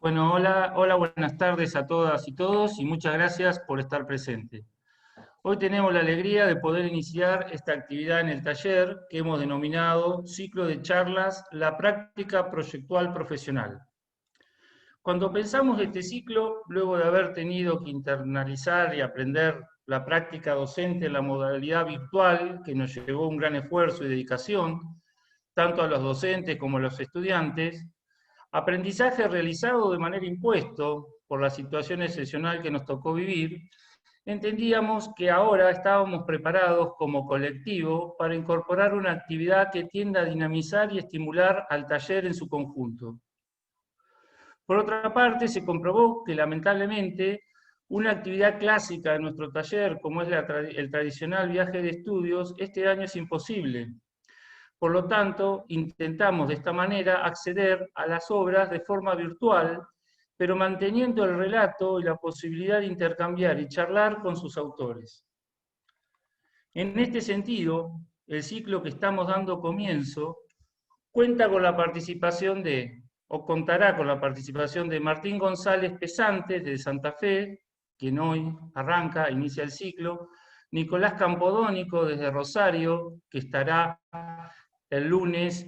Bueno, hola, buenas tardes a todas y todos y muchas gracias por estar presente. Hoy tenemos la alegría de poder iniciar esta actividad en el taller que hemos denominado Ciclo de Charlas, la práctica proyectual profesional. Cuando pensamos este ciclo, luego de haber tenido que internalizar y aprender la práctica docente en la modalidad virtual, que nos llevó un gran esfuerzo y dedicación, tanto a los docentes como a los estudiantes, aprendizaje realizado de manera impuesto por la situación excepcional que nos tocó vivir, entendíamos que ahora estábamos preparados como colectivo para incorporar una actividad que tienda a dinamizar y estimular al taller en su conjunto. Por otra parte, se comprobó que lamentablemente una actividad clásica de nuestro taller, como es el tradicional viaje de estudios, este año es imposible. Por lo tanto, intentamos de esta manera acceder a las obras de forma virtual, pero manteniendo el relato y la posibilidad de intercambiar y charlar con sus autores. En este sentido, el ciclo que estamos dando comienzo cuenta con la participación o contará con la participación de Martín González Pesantes de Santa Fe, quien hoy arranca, inicia el ciclo, Nicolás Campodónico desde Rosario, que estará el lunes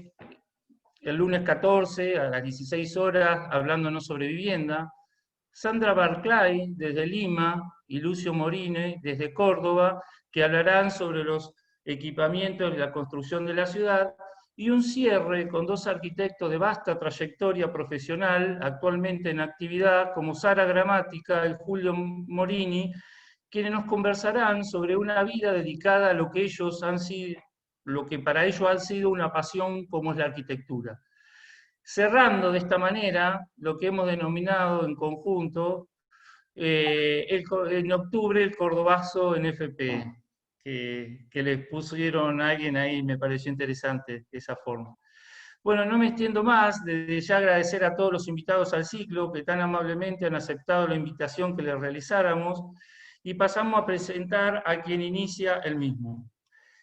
14 a las 16 horas hablándonos sobre vivienda, Sandra Barclay desde Lima y Lucio Morine desde Córdoba, que hablarán sobre los equipamientos y la construcción de la ciudad, y un cierre con dos arquitectos de vasta trayectoria profesional, actualmente en actividad, como Sara Gramática y Julio Morini, quienes nos conversarán sobre una vida dedicada a lo que ellos han sido, lo que para ellos ha sido una pasión como es la arquitectura. Cerrando de esta manera lo que hemos denominado en conjunto en octubre el Cordobazo en FP, que le pusieron a alguien ahí, me pareció interesante de esa forma. Bueno, no me extiendo más, desde ya agradecer a todos los invitados al ciclo que tan amablemente han aceptado la invitación que les realizáramos y pasamos a presentar a quien inicia el mismo.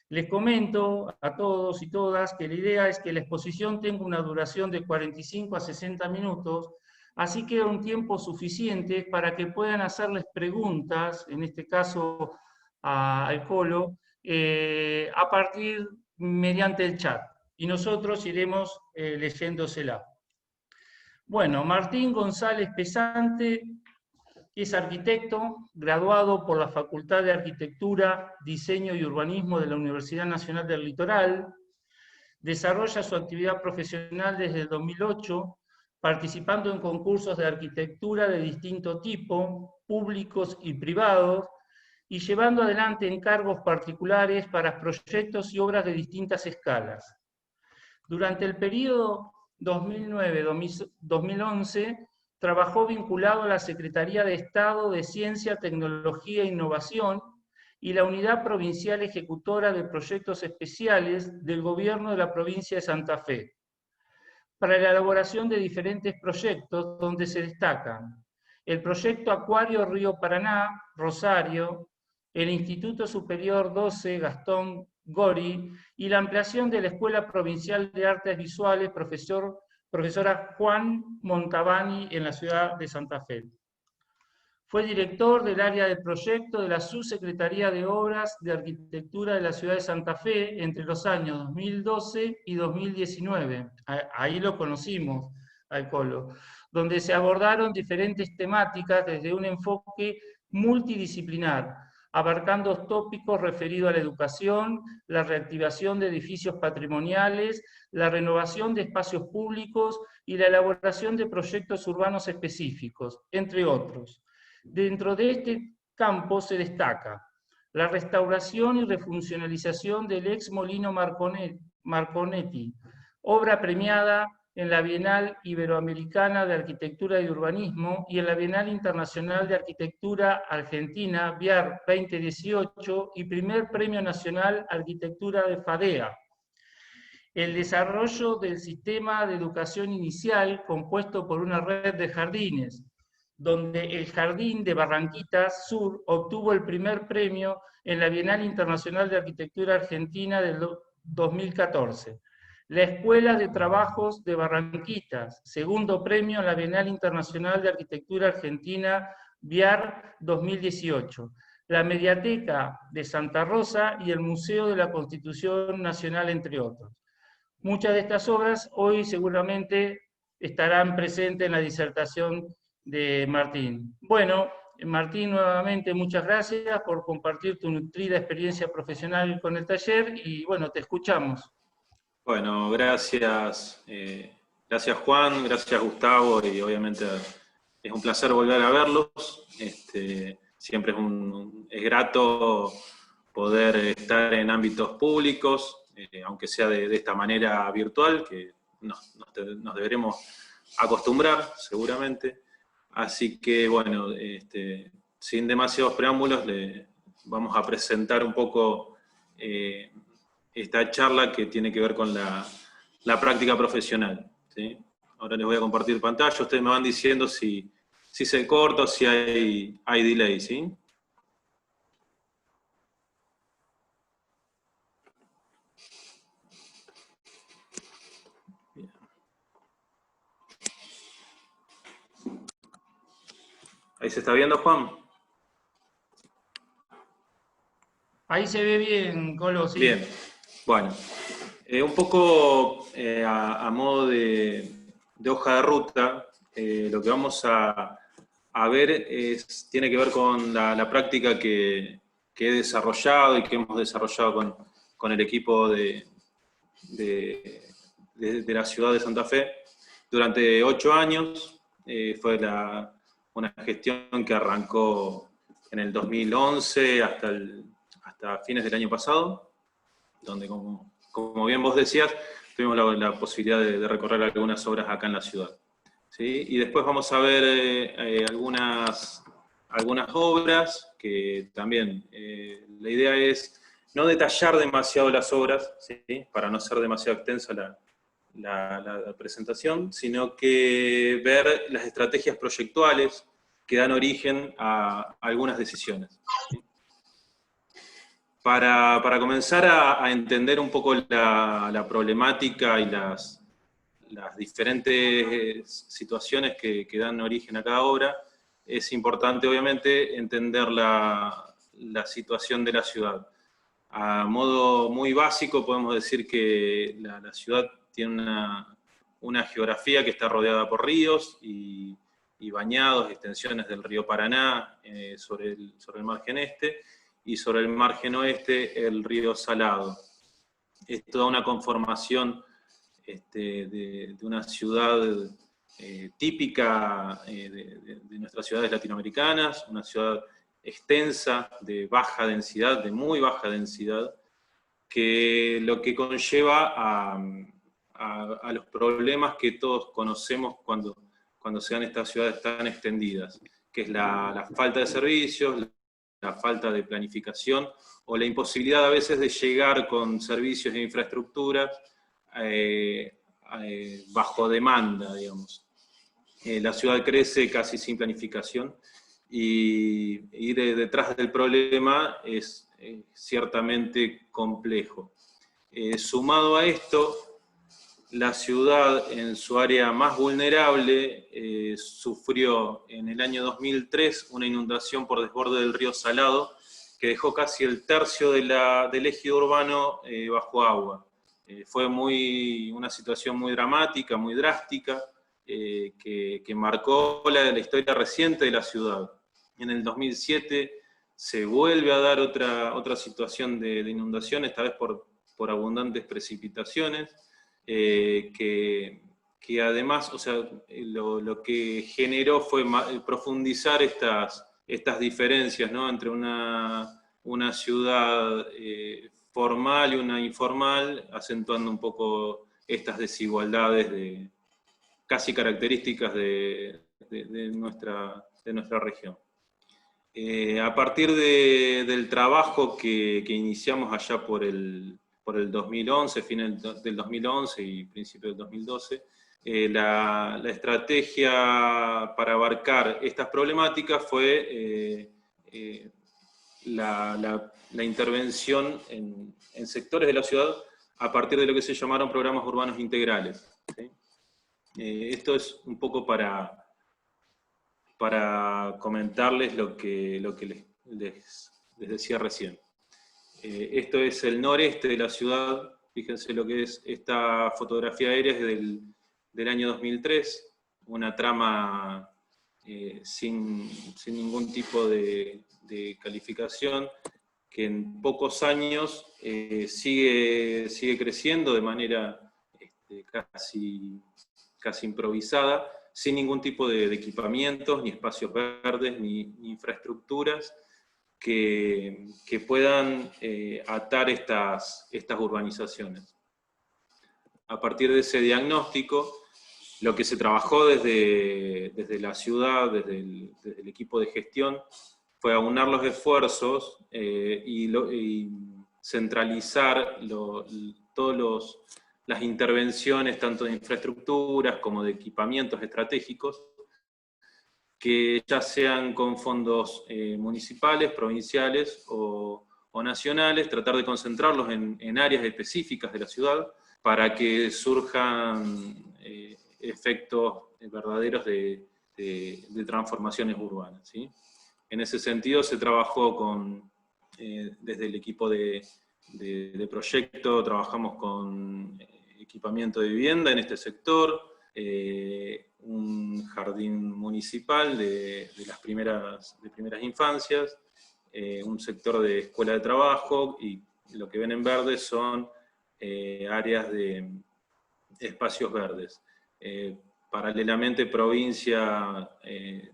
Les comento a todos y todas que la idea es que la exposición tenga una duración de 45 a 60 minutos, así que un tiempo suficiente para que puedan hacerles preguntas, en este caso al Colo, a partir mediante el chat. Y nosotros iremos leyéndosela. Bueno, Martín González Pesante es arquitecto, graduado por la Facultad de Arquitectura, Diseño y Urbanismo de la Universidad Nacional del Litoral. Desarrolla su actividad profesional desde el 2008, participando en concursos de arquitectura de distinto tipo, públicos y privados, y llevando adelante encargos particulares para proyectos y obras de distintas escalas. Durante el periodo 2009-2011, trabajó vinculado a la Secretaría de Estado de Ciencia, Tecnología e Innovación y la Unidad Provincial Ejecutora de Proyectos Especiales del Gobierno de la provincia de Santa Fe, para la elaboración de diferentes proyectos donde se destacan el Proyecto Acuario Río Paraná, Rosario, el Instituto Superior 12 Gastón Gori y la ampliación de la Escuela Provincial de Artes Visuales profesora Juan Montabani en la ciudad de Santa Fe. Fue director del área de proyecto de la Subsecretaría de Obras de Arquitectura de la ciudad de Santa Fe entre los años 2012 y 2019. Ahí lo conocimos al Colo, donde se abordaron diferentes temáticas desde un enfoque multidisciplinar, abarcando tópicos referidos a la educación, la reactivación de edificios patrimoniales, la renovación de espacios públicos y la elaboración de proyectos urbanos específicos, entre otros. Dentro de este campo se destaca la restauración y refuncionalización del ex Molino Marconetti, obra premiada en la Bienal Iberoamericana de Arquitectura y Urbanismo y en la Bienal Internacional de Arquitectura Argentina, BIAR 2018, y primer Premio Nacional Arquitectura de FADEA. El desarrollo del sistema de educación inicial compuesto por una red de jardines, donde el Jardín de Barranquitas Sur obtuvo el primer premio en la Bienal Internacional de Arquitectura Argentina del 2014. La Escuela de Trabajos de Barranquitas, segundo premio en la Bienal Internacional de Arquitectura Argentina BIAR 2018. La Mediateca de Santa Rosa y el Museo de la Constitución Nacional, entre otros. Muchas de estas obras hoy seguramente estarán presentes en la disertación de Martín. Bueno, Martín, nuevamente muchas gracias por compartir tu nutrida experiencia profesional con el taller y bueno, te escuchamos. Bueno, gracias, gracias Juan, gracias Gustavo, y obviamente es un placer volver a verlos. Siempre es grato poder estar en ámbitos públicos, aunque sea de esta manera virtual, que nos deberemos acostumbrar seguramente. Así que bueno, sin demasiados preámbulos, vamos a presentar un poco esta charla que tiene que ver con la práctica profesional, ¿sí? Ahora les voy a compartir pantalla, ustedes me van diciendo si se corta o si hay delay, ¿sí? Bien. ¿Ahí se está viendo, Juan? Ahí se ve bien, Colo, sí. Bien, bueno. Un poco a modo de hoja de ruta, lo que vamos a ver tiene que ver con la práctica que he desarrollado y que hemos desarrollado con el equipo de la ciudad de Santa Fe durante 8 años. Fue una gestión que arrancó en el 2011 hasta fines del año pasado, donde como bien vos decías, tuvimos la posibilidad de recorrer algunas obras acá en la ciudad, ¿sí? Y después vamos a ver algunas obras que también, la idea es no detallar demasiado las obras, ¿sí? Para no ser demasiado extensa la presentación, sino que ver las estrategias proyectuales que dan origen a algunas decisiones, ¿sí? Para comenzar a entender un poco la problemática y las diferentes situaciones que dan origen a cada obra, es importante obviamente entender la situación de la ciudad. A modo muy básico podemos decir que la ciudad tiene una geografía que está rodeada por ríos y bañados, extensiones del río Paraná sobre el margen este, y sobre el margen oeste el río Salado. Es toda una conformación de una ciudad típica de nuestras ciudades latinoamericanas, una ciudad extensa, de baja densidad, de muy baja densidad, que lo que conlleva a los problemas que todos conocemos cuando se dan estas ciudades tan extendidas, que es la falta de servicios, la falta de planificación, o la imposibilidad a veces de llegar con servicios e infraestructuras bajo demanda, digamos. La ciudad crece casi sin planificación, y ir detrás del problema es ciertamente complejo. Sumado a esto, la ciudad en su área más vulnerable sufrió en el año 2003 una inundación por desborde del río Salado que dejó casi el tercio del ejido urbano bajo agua. Fue una situación muy dramática, muy drástica, que marcó la historia reciente de la ciudad. En el 2007 se vuelve a dar otra situación de inundación, esta vez por abundantes precipitaciones, que además, o sea, lo que generó fue profundizar estas diferencias, ¿no? Entre una ciudad formal y una informal, acentuando un poco estas desigualdades casi características de nuestra región. A partir del trabajo que iniciamos allá por el 2011, fin del 2011 y principio del 2012, la estrategia para abarcar estas problemáticas fue la intervención en sectores de la ciudad a partir de lo que se llamaron programas urbanos integrales. ¿Sí? Esto es un poco para comentarles lo que les decía recién. Esto es el noreste de la ciudad. Fíjense lo que es esta fotografía aérea, es del año 2003, una trama sin ningún tipo de calificación, que en pocos años sigue creciendo de manera casi improvisada, sin ningún tipo de equipamientos, ni espacios verdes, ni infraestructuras que puedan atar estas urbanizaciones. A partir de ese diagnóstico, lo que se trabajó desde la ciudad, desde el equipo de gestión, fue aunar los esfuerzos y centralizar todas las intervenciones, tanto de infraestructuras como de equipamientos estratégicos, que ya sean con fondos municipales, provinciales o nacionales, tratar de concentrarlos en áreas específicas de la ciudad para que surjan efectos verdaderos de transformaciones urbanas, ¿sí? En ese sentido se trabajó desde el equipo de proyecto, trabajamos con equipamiento de vivienda en este sector, un jardín municipal de primeras infancias, un sector de escuela de trabajo, y lo que ven en verde son áreas de espacios verdes. Paralelamente, provincia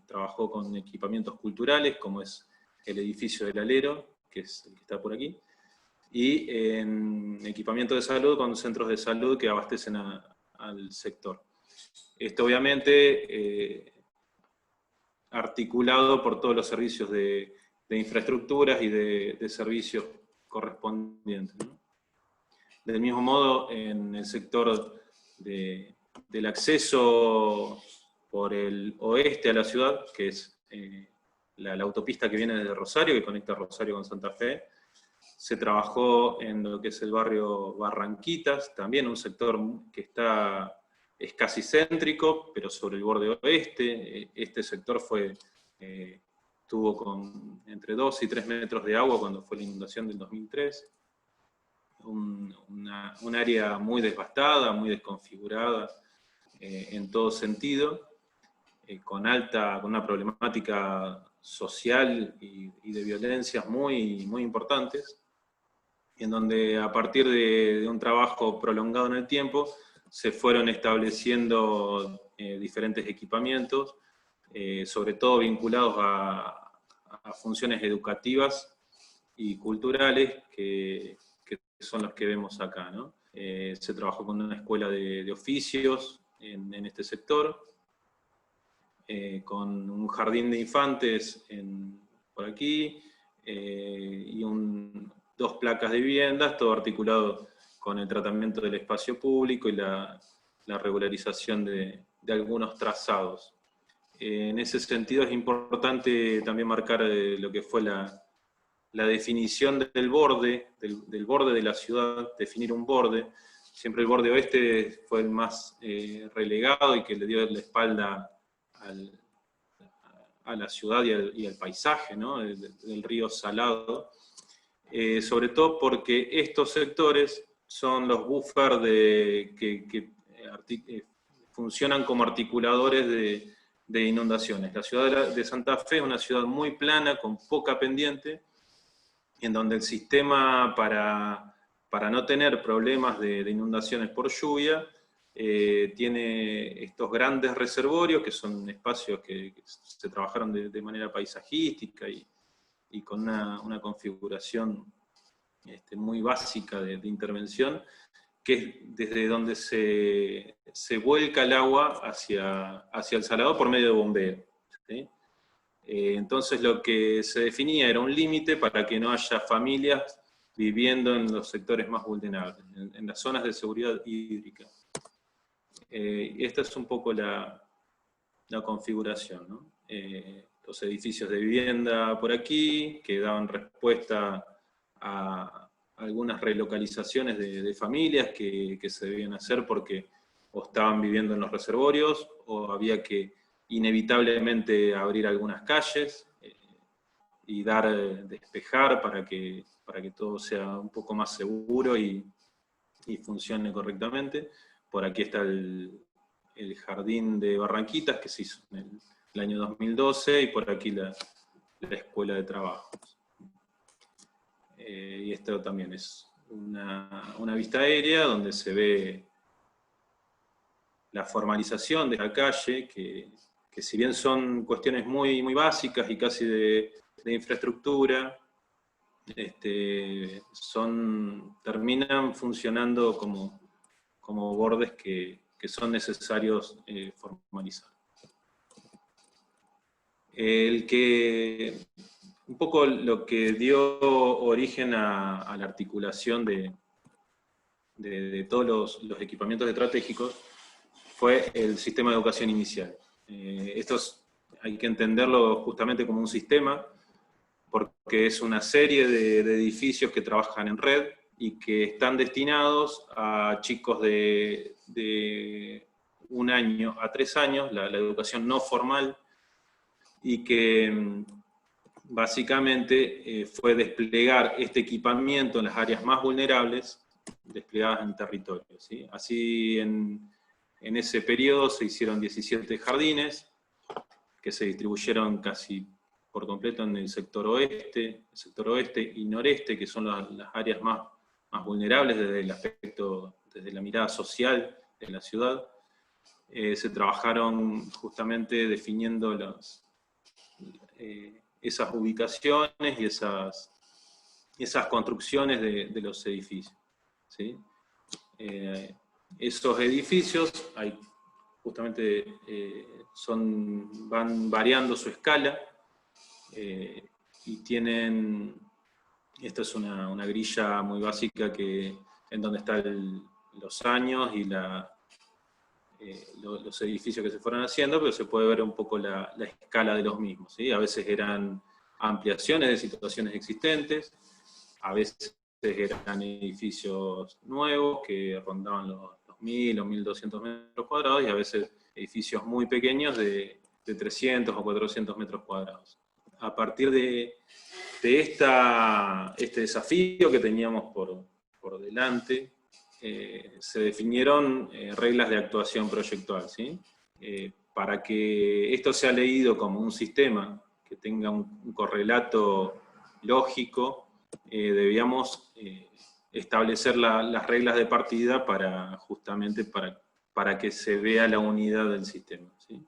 trabajó con equipamientos culturales, como es el edificio del Alero, que es el que está por aquí, y en equipamiento de salud con centros de salud que abastecen al sector. Esto obviamente articulado por todos los servicios de infraestructuras y de servicios correspondientes, ¿no? Del mismo modo, en el sector del acceso por el oeste a la ciudad, que es la autopista que viene desde Rosario, que conecta Rosario con Santa Fe, se trabajó en lo que es el barrio Barranquitas, también un sector que es casi céntrico, pero sobre el borde oeste. Este sector tuvo entre 2 y 3 metros de agua cuando fue la inundación del 2003. Un área muy devastada, muy desconfigurada en todo sentido, con una problemática social y de violencias muy, muy importantes, en donde a partir de un trabajo prolongado en el tiempo se fueron estableciendo diferentes equipamientos, sobre todo vinculados a funciones educativas y culturales, que son los que vemos acá, ¿no? Se trabajó con una escuela de oficios en este sector, con un jardín de infantes por aquí, y 2 placas de viviendas, todo articulado con el tratamiento del espacio público y la regularización de algunos trazados. En ese sentido es importante también marcar lo que fue la definición del borde de la ciudad, definir un borde. Siempre el borde oeste fue el más relegado y que le dio la espalda a la ciudad y al paisaje, ¿no? del río Salado. Sobre todo porque estos sectores son los buffers que funcionan como articuladores de inundaciones. La ciudad de Santa Fe es una ciudad muy plana, con poca pendiente, en donde el sistema, para no tener problemas de inundaciones por lluvia, tiene estos grandes reservorios, que son espacios que se trabajaron de manera paisajística y con una configuración muy básica de intervención, que es desde donde se vuelca el agua hacia el Salado por medio de bombeo, ¿sí? Entonces lo que se definía era un límite para que no haya familias viviendo en los sectores más vulnerables, en las zonas de seguridad hídrica. Esta es un poco la configuración, ¿no? Los edificios de vivienda por aquí, que daban respuesta a algunas relocalizaciones de familias que se debían hacer porque o estaban viviendo en los reservorios, o había que inevitablemente abrir algunas calles y despejar para que todo sea un poco más seguro y funcione correctamente. Por aquí está el jardín de Barranquitas, que se hizo en el año 2012, y por aquí la escuela de trabajo. Y esto también es una vista aérea donde se ve la formalización de la calle, que si bien son cuestiones muy, muy básicas y casi de infraestructura, terminan funcionando como bordes que son necesarios formalizar. Un poco lo que dio origen a la articulación de todos los equipamientos estratégicos fue el sistema de educación inicial. Hay que entenderlo justamente como un sistema, porque es una serie de edificios que trabajan en red y que están destinados a chicos de 1 año a 3 años, la educación no formal, y que básicamente fue desplegar este equipamiento en las áreas más vulnerables, desplegadas en territorio, ¿sí? Así en ese periodo se hicieron 17 jardines, que se distribuyeron casi por completo en el sector oeste y noreste, que son las áreas más vulnerables desde la mirada social de la ciudad. Se trabajaron justamente definiendo esas ubicaciones y esas construcciones de los edificios, ¿sí? Esos edificios justamente van variando su escala y tienen, esta es una grilla muy básica en donde están los años y los edificios que se fueron haciendo, pero se puede ver un poco la escala de los mismos, ¿sí? A veces eran ampliaciones de situaciones existentes, a veces eran edificios nuevos que rondaban los 1.000 o 1.200 metros cuadrados, y a veces edificios muy pequeños de 300 o 400 metros cuadrados. A partir de este desafío que teníamos por delante, se definieron reglas de actuación proyectual, ¿sí? Para que esto sea leído como un sistema que tenga un correlato lógico, debíamos establecer las reglas de partida justamente para que se vea la unidad del sistema, ¿sí?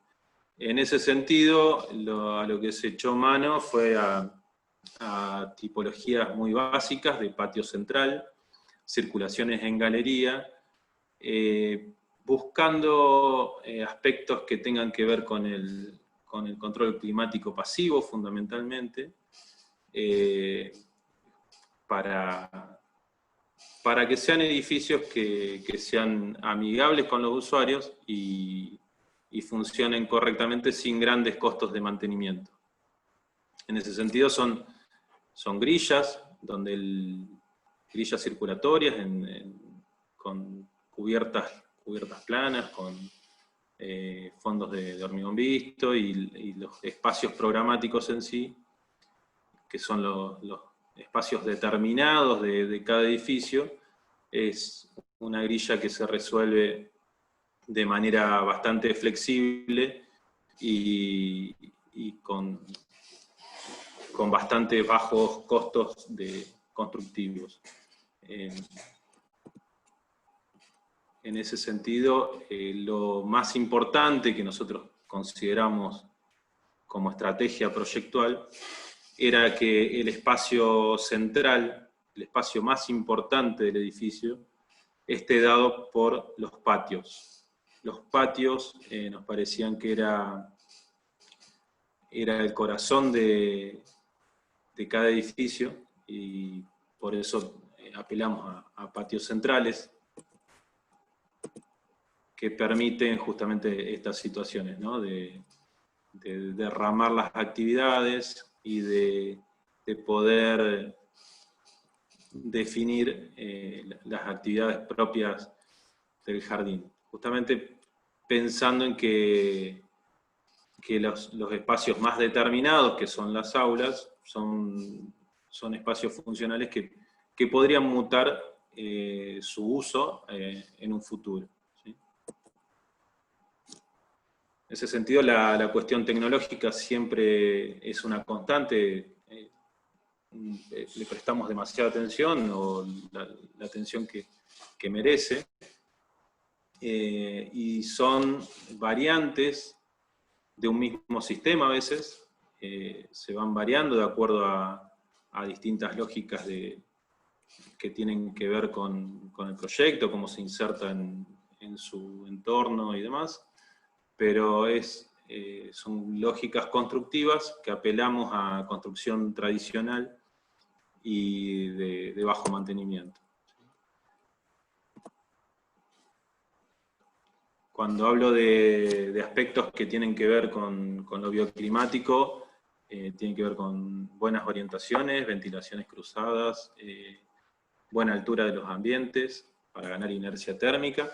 En ese sentido, a lo que se echó mano fue a tipologías muy básicas de patio central, circulaciones en galería, buscando aspectos que tengan que ver con el control climático pasivo, fundamentalmente, para que sean edificios que sean amigables con los usuarios y funcionen correctamente sin grandes costos de mantenimiento. En ese sentido son grillas, grillas circulatorias con cubiertas planas, con fondos de hormigón visto y los espacios programáticos en sí, que son los espacios determinados de cada edificio. Es una grilla que se resuelve de manera bastante flexible y con bastante bajos costos constructivos. En ese sentido, lo más importante que nosotros consideramos como estrategia proyectual era que el espacio central, el espacio más importante del edificio, esté dado por los patios. Los patios nos parecían que era el corazón de cada edificio, y por eso apelamos a patios centrales que permiten justamente estas situaciones, ¿no? de derramar las actividades y de poder definir las actividades propias del jardín. Justamente pensando en que los espacios más determinados, que son las aulas, son espacios funcionales que podrían mutar su uso en un futuro. ¿Sí? En ese sentido, la cuestión tecnológica siempre es una constante. Le prestamos demasiada atención, o la atención que merece, y son variantes de un mismo sistema a veces, se van variando de acuerdo a distintas lógicas que tienen que ver con el proyecto, cómo se inserta en su entorno y demás, pero son lógicas constructivas que apelamos a construcción tradicional y de bajo mantenimiento. Cuando hablo de aspectos que tienen que ver con lo bioclimático, tienen que ver con buenas orientaciones, ventilaciones cruzadas, buena altura de los ambientes para ganar inercia térmica.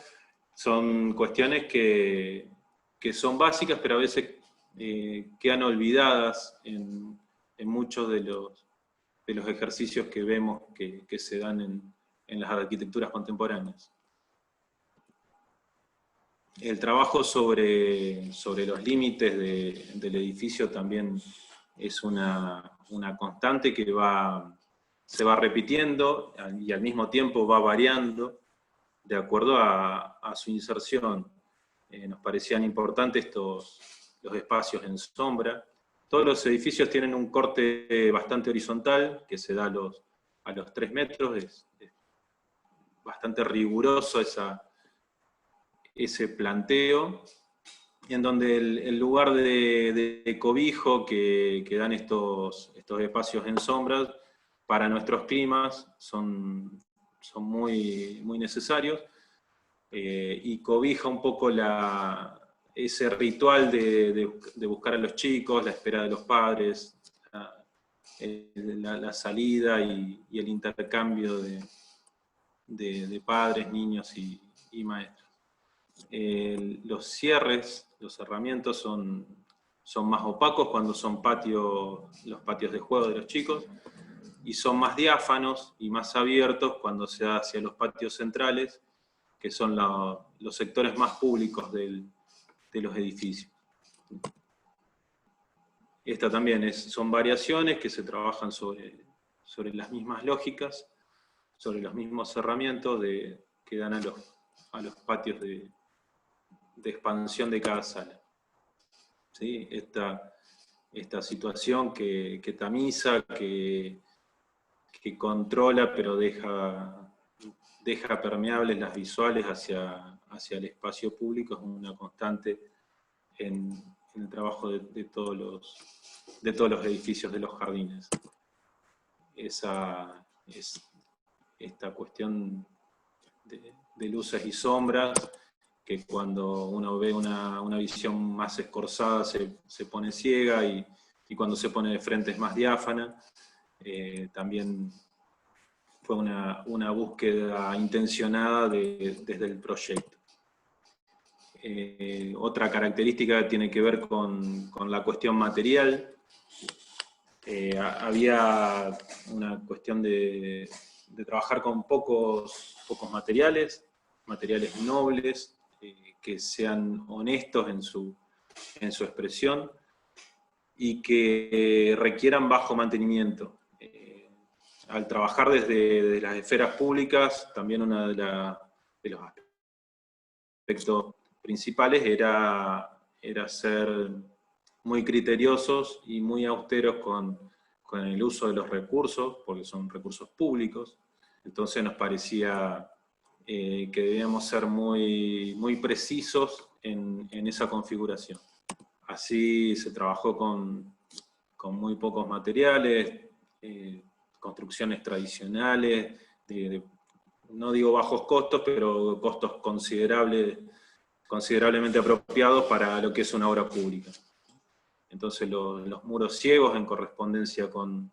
Son cuestiones que son básicas, pero a veces quedan olvidadas en muchos de los ejercicios que vemos que se dan en las arquitecturas contemporáneas. El trabajo sobre los límites del edificio también es una constante que se va repitiendo y al mismo tiempo va variando de acuerdo a su inserción. Nos parecían importantes los espacios en sombra. Todos los edificios tienen un corte bastante horizontal, que se da a los 3 metros, es bastante riguroso ese planteo, en donde el lugar de cobijo que dan estos espacios en sombras, para nuestros climas son muy, muy necesarios, y cobija un poco ese ritual de buscar a los chicos, la espera de los padres, la salida y el intercambio de padres, niños y maestros. Los cierres, los cerramientos son más opacos cuando son los patios de juego de los chicos, y son más diáfanos y más abiertos cuando se da hacia los patios centrales, que son los sectores más públicos de los edificios. Esta también son variaciones que se trabajan sobre las mismas lógicas, sobre los mismos cerramientos que dan a los patios de expansión de cada sala. ¿Sí? Esta situación que tamiza, que controla, pero deja permeables las visuales hacia el espacio público, es una constante en el trabajo de todos los edificios de los jardines. Esta cuestión de luces y sombras, que cuando uno ve una visión más escorzada se pone ciega, y cuando se pone de frente es más diáfana. También fue una búsqueda intencionada desde el proyecto. Otra característica tiene que ver con la cuestión material. Había una cuestión de trabajar con pocos materiales nobles, que sean honestos en su expresión y que requieran bajo mantenimiento. Al trabajar desde las esferas públicas, también uno de los aspectos principales era ser muy criteriosos y muy austeros con el uso de los recursos, porque son recursos públicos. Entonces nos parecía que debíamos ser muy, muy precisos en esa configuración. Así se trabajó con muy pocos materiales, construcciones tradicionales, no digo bajos costos, pero costos considerablemente apropiados para lo que es una obra pública. Entonces los muros ciegos, en correspondencia con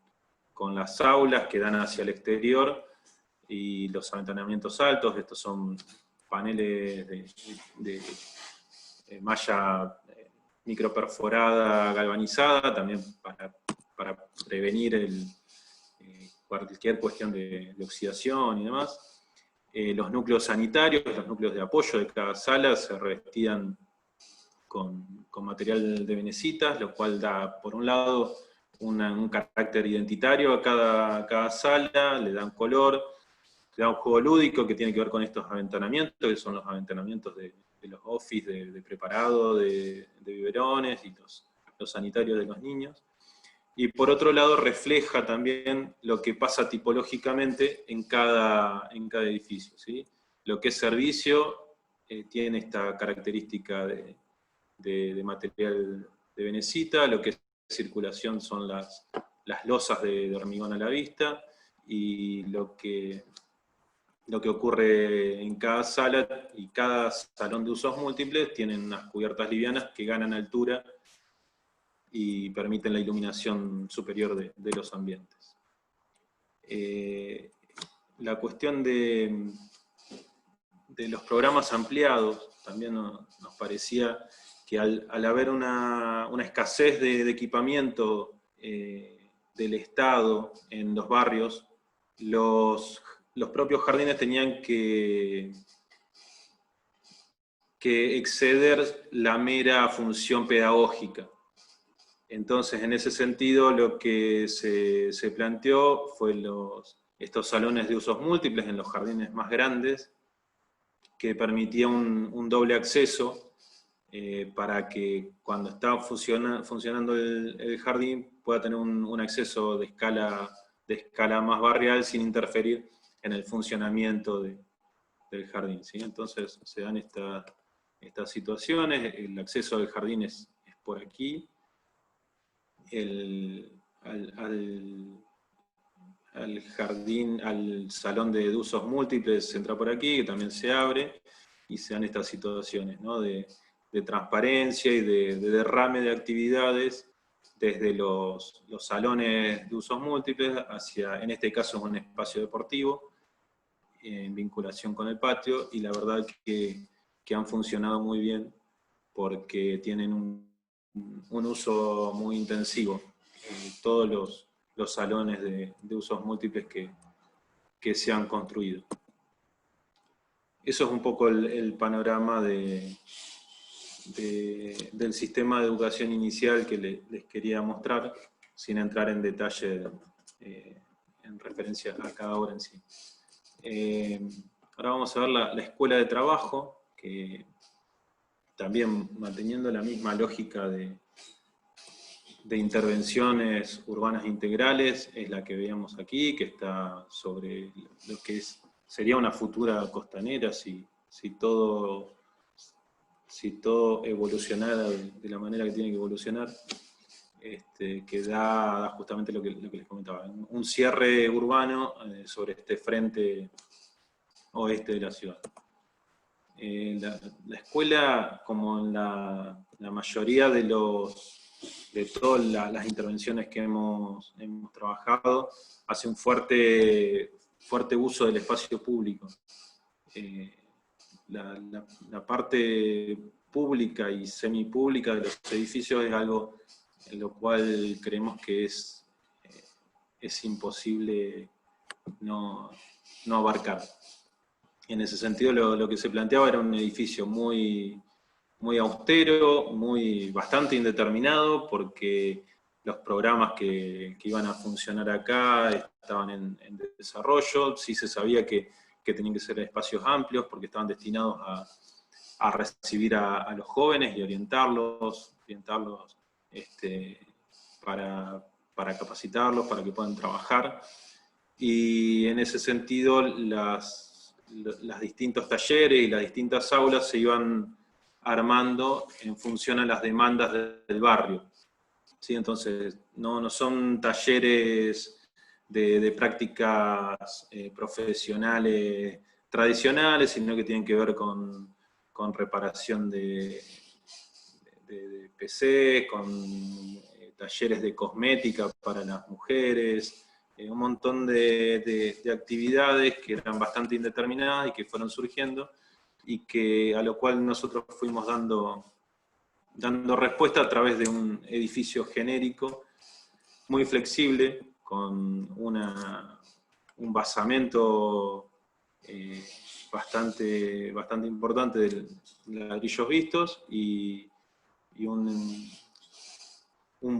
las aulas que dan hacia el exterior, y los aventanamientos altos. Estos son paneles de malla microperforada galvanizada, también para prevenir cualquier cuestión de oxidación y demás. Los núcleos sanitarios, los núcleos de apoyo de cada sala se revestían con material de venecitas, lo cual da, por un lado, un carácter identitario a cada sala, le da un color, le da un juego lúdico que tiene que ver con estos aventanamientos, que son los aventanamientos de los office, de preparado, de biberones, y los sanitarios de los niños. Y por otro lado refleja también lo que pasa tipológicamente en cada edificio, ¿sí? Lo que es servicio tiene esta característica de material de venecita, lo que es circulación son las losas de hormigón a la vista, y lo que ocurre en cada sala y cada salón de usos múltiples tienen unas cubiertas livianas que ganan altura y permiten la iluminación superior de los ambientes. La cuestión de los programas ampliados, también nos parecía que al haber una escasez de equipamiento del Estado en los barrios, los propios jardines tenían que exceder la mera función pedagógica. Entonces, en ese sentido, lo que se planteó fue estos salones de usos múltiples en los jardines más grandes, que permitía un doble acceso para que cuando está funcionando el jardín pueda tener un acceso de escala más barrial sin interferir en el funcionamiento del jardín, ¿sí? Entonces se dan estas situaciones, el acceso al jardín es por aquí, al jardín, al salón de usos múltiples se entra por aquí, que también se abre, y se dan estas situaciones, ¿no? de transparencia y de derrame de actividades desde los salones de usos múltiples hacia, en este caso, un espacio deportivo, en vinculación con el patio, y la verdad que han funcionado muy bien, porque tienen un uso muy intensivo. Todos los salones de usos múltiples que se han construido. Eso es un poco el panorama del sistema de educación inicial que les quería mostrar, sin entrar en detalle en referencia a cada obra en sí. Ahora vamos a ver la escuela de trabajo, que también manteniendo la misma lógica de intervenciones urbanas integrales, es la que veíamos aquí, que está sobre lo que sería una futura costanera si todo evolucionara de la manera que tiene que evolucionar, que da justamente lo que les comentaba, un cierre urbano sobre este frente oeste de la ciudad. La escuela, como en la mayoría de todas las intervenciones que hemos trabajado, hace un fuerte uso del espacio público. La parte pública y semipública de los edificios es algo en lo cual creemos que es imposible no abarcar. En ese sentido, lo que se planteaba era un edificio muy austero, bastante indeterminado, porque los programas que iban a funcionar acá estaban en desarrollo. Sí se sabía que tenían que ser espacios amplios, porque estaban destinados a recibir a los jóvenes y orientarlos para capacitarlos, para que puedan trabajar. Y en ese sentido, los distintos talleres y las distintas aulas se iban armando en función a las demandas del barrio. ¿Sí? Entonces, no son talleres de prácticas profesionales tradicionales, sino que tienen que ver con reparación de PC, con talleres de cosmética para las mujeres, un montón de actividades que eran bastante indeterminadas y que fueron surgiendo, y que a lo cual nosotros fuimos dando respuesta a través de un edificio genérico, muy flexible, con un basamento bastante importante de ladrillos vistos y un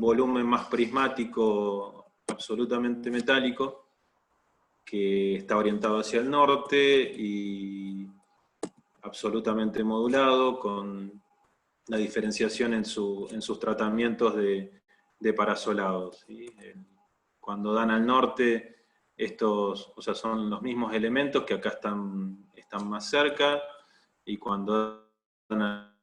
volumen más prismático absolutamente metálico que está orientado hacia el norte y absolutamente modulado, con la diferenciación en sus tratamientos de parasolados, ¿sí? Cuando dan al norte, estos, o sea, son los mismos elementos que acá están más cerca, y cuando dan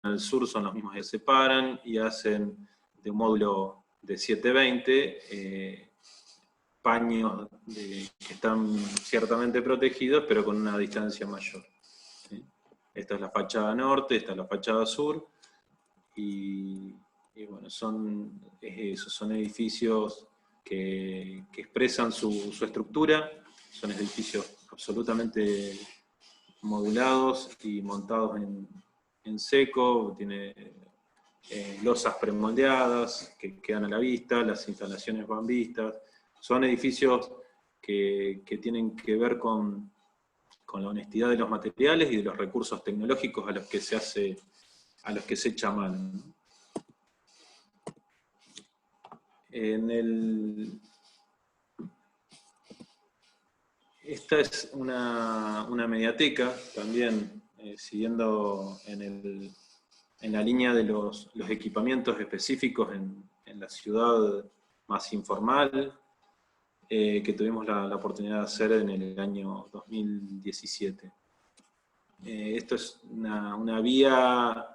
al sur son los mismos que se separan y hacen de un módulo de 720 paños que están ciertamente protegidos, pero con una distancia mayor. ¿Sí? Esta es la fachada norte, esta es la fachada sur, y bueno, son edificios que expresan su estructura, son edificios absolutamente modulados y montados en seco, tiene losas premoldeadas que quedan a la vista, las instalaciones van vistas. Son edificios que tienen que ver con la honestidad de los materiales y de los recursos tecnológicos a los que se echa mano, ¿no? Esta es una mediateca, también siguiendo en la línea de los equipamientos específicos en la ciudad más informal, que tuvimos la oportunidad de hacer en el año 2017. Esto es una vía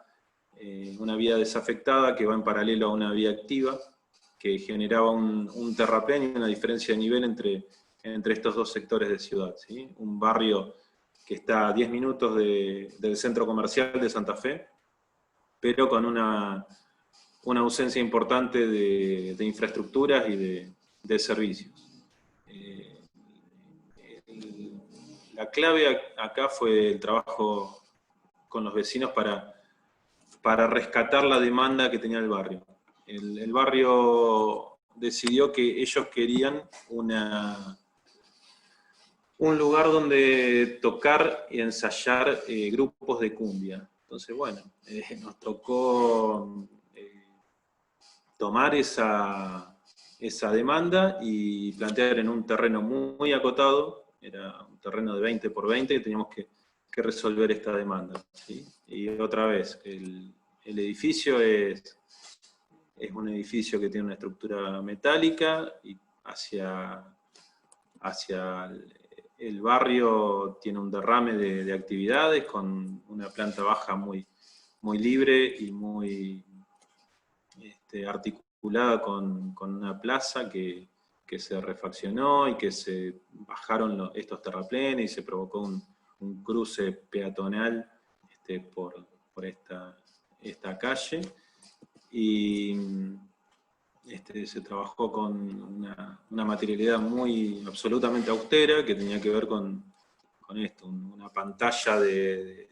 desafectada que va en paralelo a una vía activa, que generaba un terraplén y una diferencia de nivel entre estos dos sectores de ciudad, ¿sí? Un barrio que está a 10 minutos del centro comercial de Santa Fe, pero con una ausencia importante de infraestructuras y de servicios. La clave acá fue el trabajo con los vecinos para rescatar la demanda que tenía el barrio. El barrio decidió que ellos querían un lugar donde tocar y ensayar grupos de cumbia. Entonces, bueno, nos tocó tomar esa demanda y plantear en un terreno muy acotado, era un terreno de 20 por 20, que teníamos que resolver esta demanda, ¿sí? Y otra vez, el edificio es un edificio que tiene una estructura metálica, y hacia el barrio tiene un derrame de actividades, con una planta baja muy libre y muy articulada con una plaza que se refaccionó y que se bajaron estos terraplenes y se provocó un cruce peatonal por esta calle. Y se trabajó con una materialidad absolutamente austera, que tenía que ver con esto, una pantalla de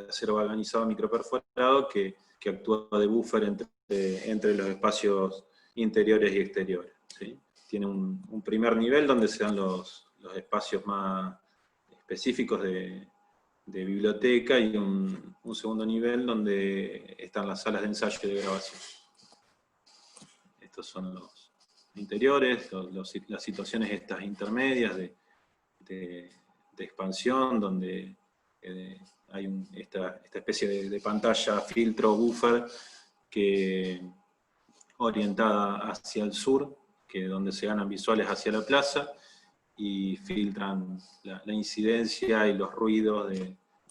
acero galvanizado microperforado que actúa de buffer entre los espacios interiores y exteriores, ¿sí? Tiene un primer nivel donde se dan los espacios más específicos de biblioteca, y un segundo nivel donde están las salas de ensayo y de grabación. Estos son los interiores, las situaciones estas intermedias de expansión, donde hay esta especie de pantalla filtro buffer que orientada hacia el sur, donde se ganan visuales hacia la plaza y filtran la incidencia y los ruidos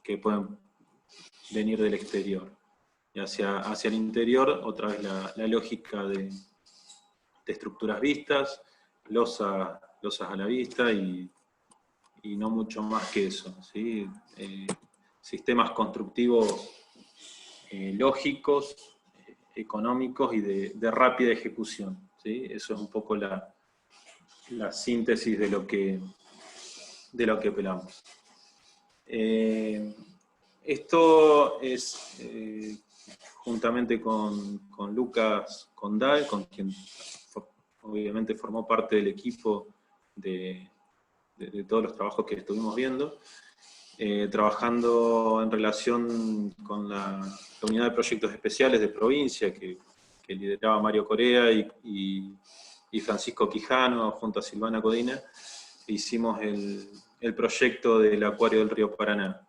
que pueden venir del exterior. Y hacia el interior, otra vez la lógica de estructuras vistas, losas a la vista y no mucho más que eso, ¿sí? Sistemas constructivos lógicos, económicos y de rápida ejecución, ¿sí? Eso es un poco la la síntesis de lo que apelamos. Esto es, juntamente con Lucas Condal, con quien obviamente formó parte del equipo de todos los trabajos que estuvimos viendo, trabajando en relación con la unidad de proyectos especiales de provincia que lideraba Mario Corea y Francisco Quijano junto a Silvana Codina, hicimos el proyecto del acuario del río Paraná.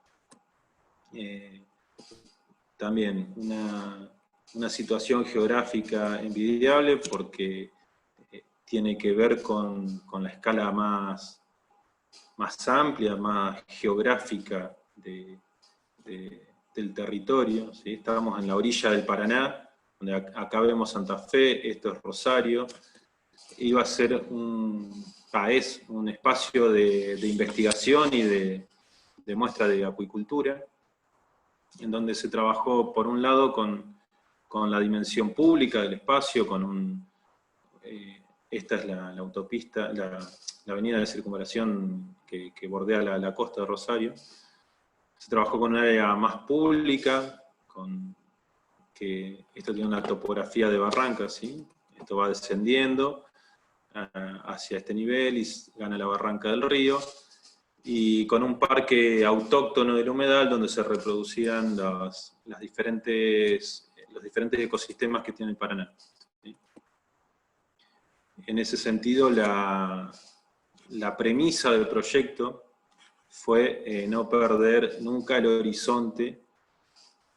También una situación geográfica envidiable porque tiene que ver con la escala más amplia, más geográfica del territorio, ¿sí? Estábamos en la orilla del Paraná, donde acá vemos Santa Fe, esto es Rosario. Iba a ser es un espacio de investigación y de muestra de acuicultura, en donde se trabajó por un lado con la dimensión pública del espacio, esta es la autopista, la avenida de circunvalación que bordea la costa de Rosario. Se trabajó con un área más pública, que esto tiene una topografía de barranca, ¿sí? Esto va descendiendo hacia este nivel y gana la barranca del río, y con un parque autóctono del humedal donde se reproducían los diferentes ecosistemas que tiene el Paraná, ¿sí? En ese sentido, la premisa del proyecto fue no perder nunca el horizonte,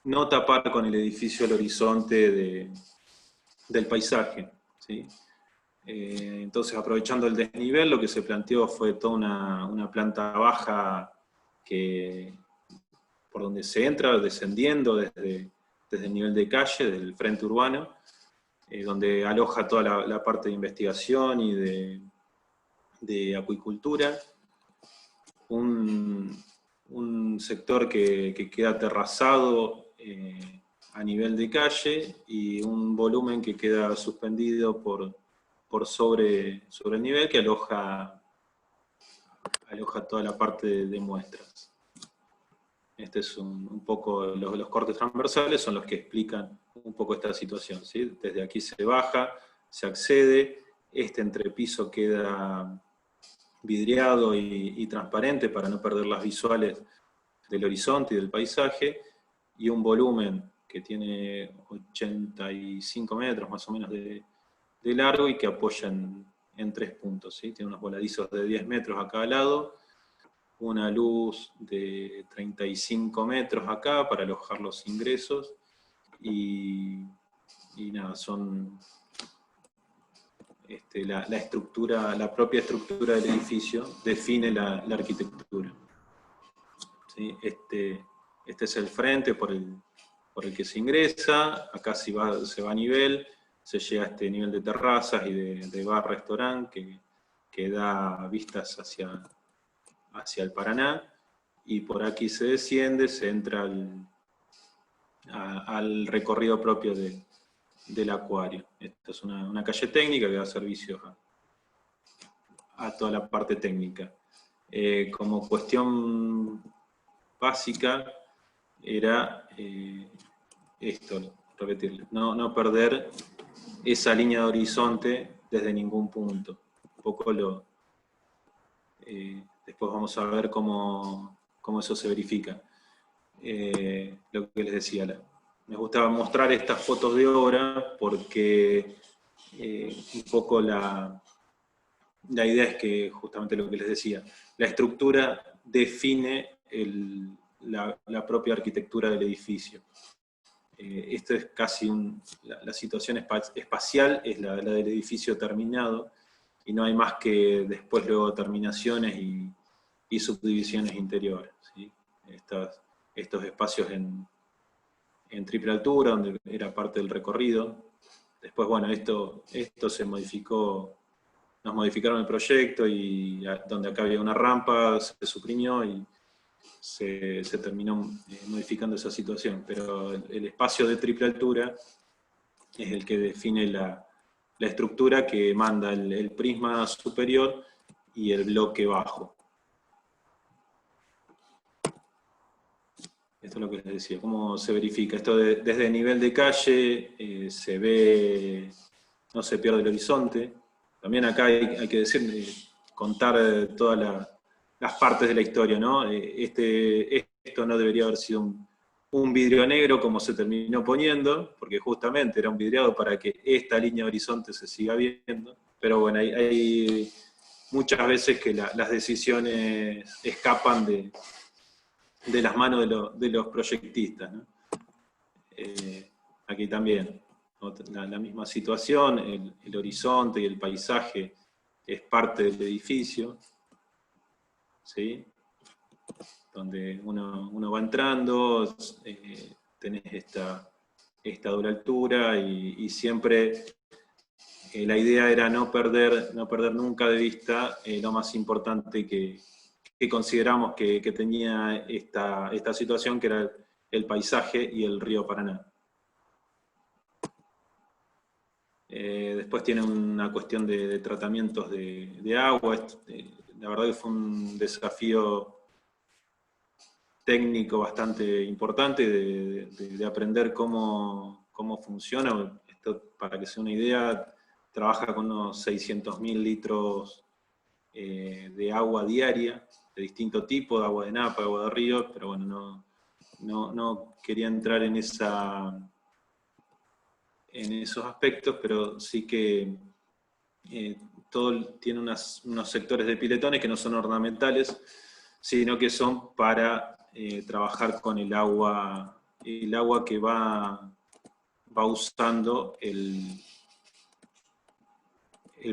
no tapar con el edificio el horizonte del paisaje, ¿sí? Entonces, aprovechando el desnivel, lo que se planteó fue toda una planta baja por donde se entra, descendiendo desde el nivel de calle, del frente urbano, donde aloja toda la parte de investigación y de acuicultura. Un sector que queda terrazado a nivel de calle, y un volumen que queda suspendido por sobre el nivel, que aloja toda la parte de muestras. Este es un poco, los cortes transversales son los que explican un poco esta situación, ¿sí? Desde aquí se baja, se accede, este entrepiso queda vidriado y transparente para no perder las visuales del horizonte y del paisaje, y un volumen que tiene 85 metros más o menos de largo y que apoya en 3 puntos, ¿sí? Tiene unos voladizos de 10 metros a cada lado, una luz de 35 metros acá para alojar los ingresos, y nada, son la estructura, la propia estructura del edificio define la arquitectura, ¿sí? Este es el frente por el que se ingresa, acá se va a nivel, se llega a este nivel de terrazas y de bar-restaurante que da vistas hacia el Paraná, y por aquí se desciende, se entra al recorrido propio del acuario. Esta es una calle técnica que da servicio a toda la parte técnica. Como cuestión básica era esto, repetirlo, no perder esa línea de horizonte desde ningún punto. Un poco después vamos a ver cómo eso se verifica. Lo que les decía, me gustaba mostrar estas fotos de obra porque un poco la idea es que, justamente lo que les decía, la estructura define la propia arquitectura del edificio. Esto es casi la situación espacial es la del edificio terminado, y no hay más que después luego terminaciones y subdivisiones interiores, ¿sí? Estos espacios en triple altura, donde era parte del recorrido. Después, bueno, esto se modificó, nos modificaron el proyecto, y donde acá había una rampa se suprimió y se terminó modificando esa situación. Pero el espacio de triple altura es el que define la estructura que manda el prisma superior y el bloque bajo. Esto es lo que les decía, ¿cómo se verifica? Esto desde el nivel de calle se ve, no se pierde el horizonte. También acá hay que decir, contar todas las partes de la historia, ¿no? Esto no debería haber sido un vidrio negro como se terminó poniendo, porque justamente era un vidriado para que esta línea de horizonte se siga viendo. Pero bueno, hay muchas veces que las decisiones escapan de las manos de los proyectistas, ¿no? Aquí también, ¿no? La misma situación, el horizonte y el paisaje es parte del edificio, ¿sí? Donde uno va entrando, tenés esta doble altura y siempre la idea era no perder nunca de vista lo más importante que consideramos que tenía esta situación, que era el paisaje y el río Paraná. Después tiene una cuestión de tratamientos de agua. La verdad que fue un desafío técnico bastante importante de aprender cómo funciona. Esto, para que sea una idea, trabaja con unos 600.000 litros de agua diaria, de distinto tipo, de agua de napa, agua de río, pero bueno, no quería entrar en esos aspectos, pero sí que todo tiene unos sectores de piletones que no son ornamentales, sino que son para trabajar con el agua que va usando el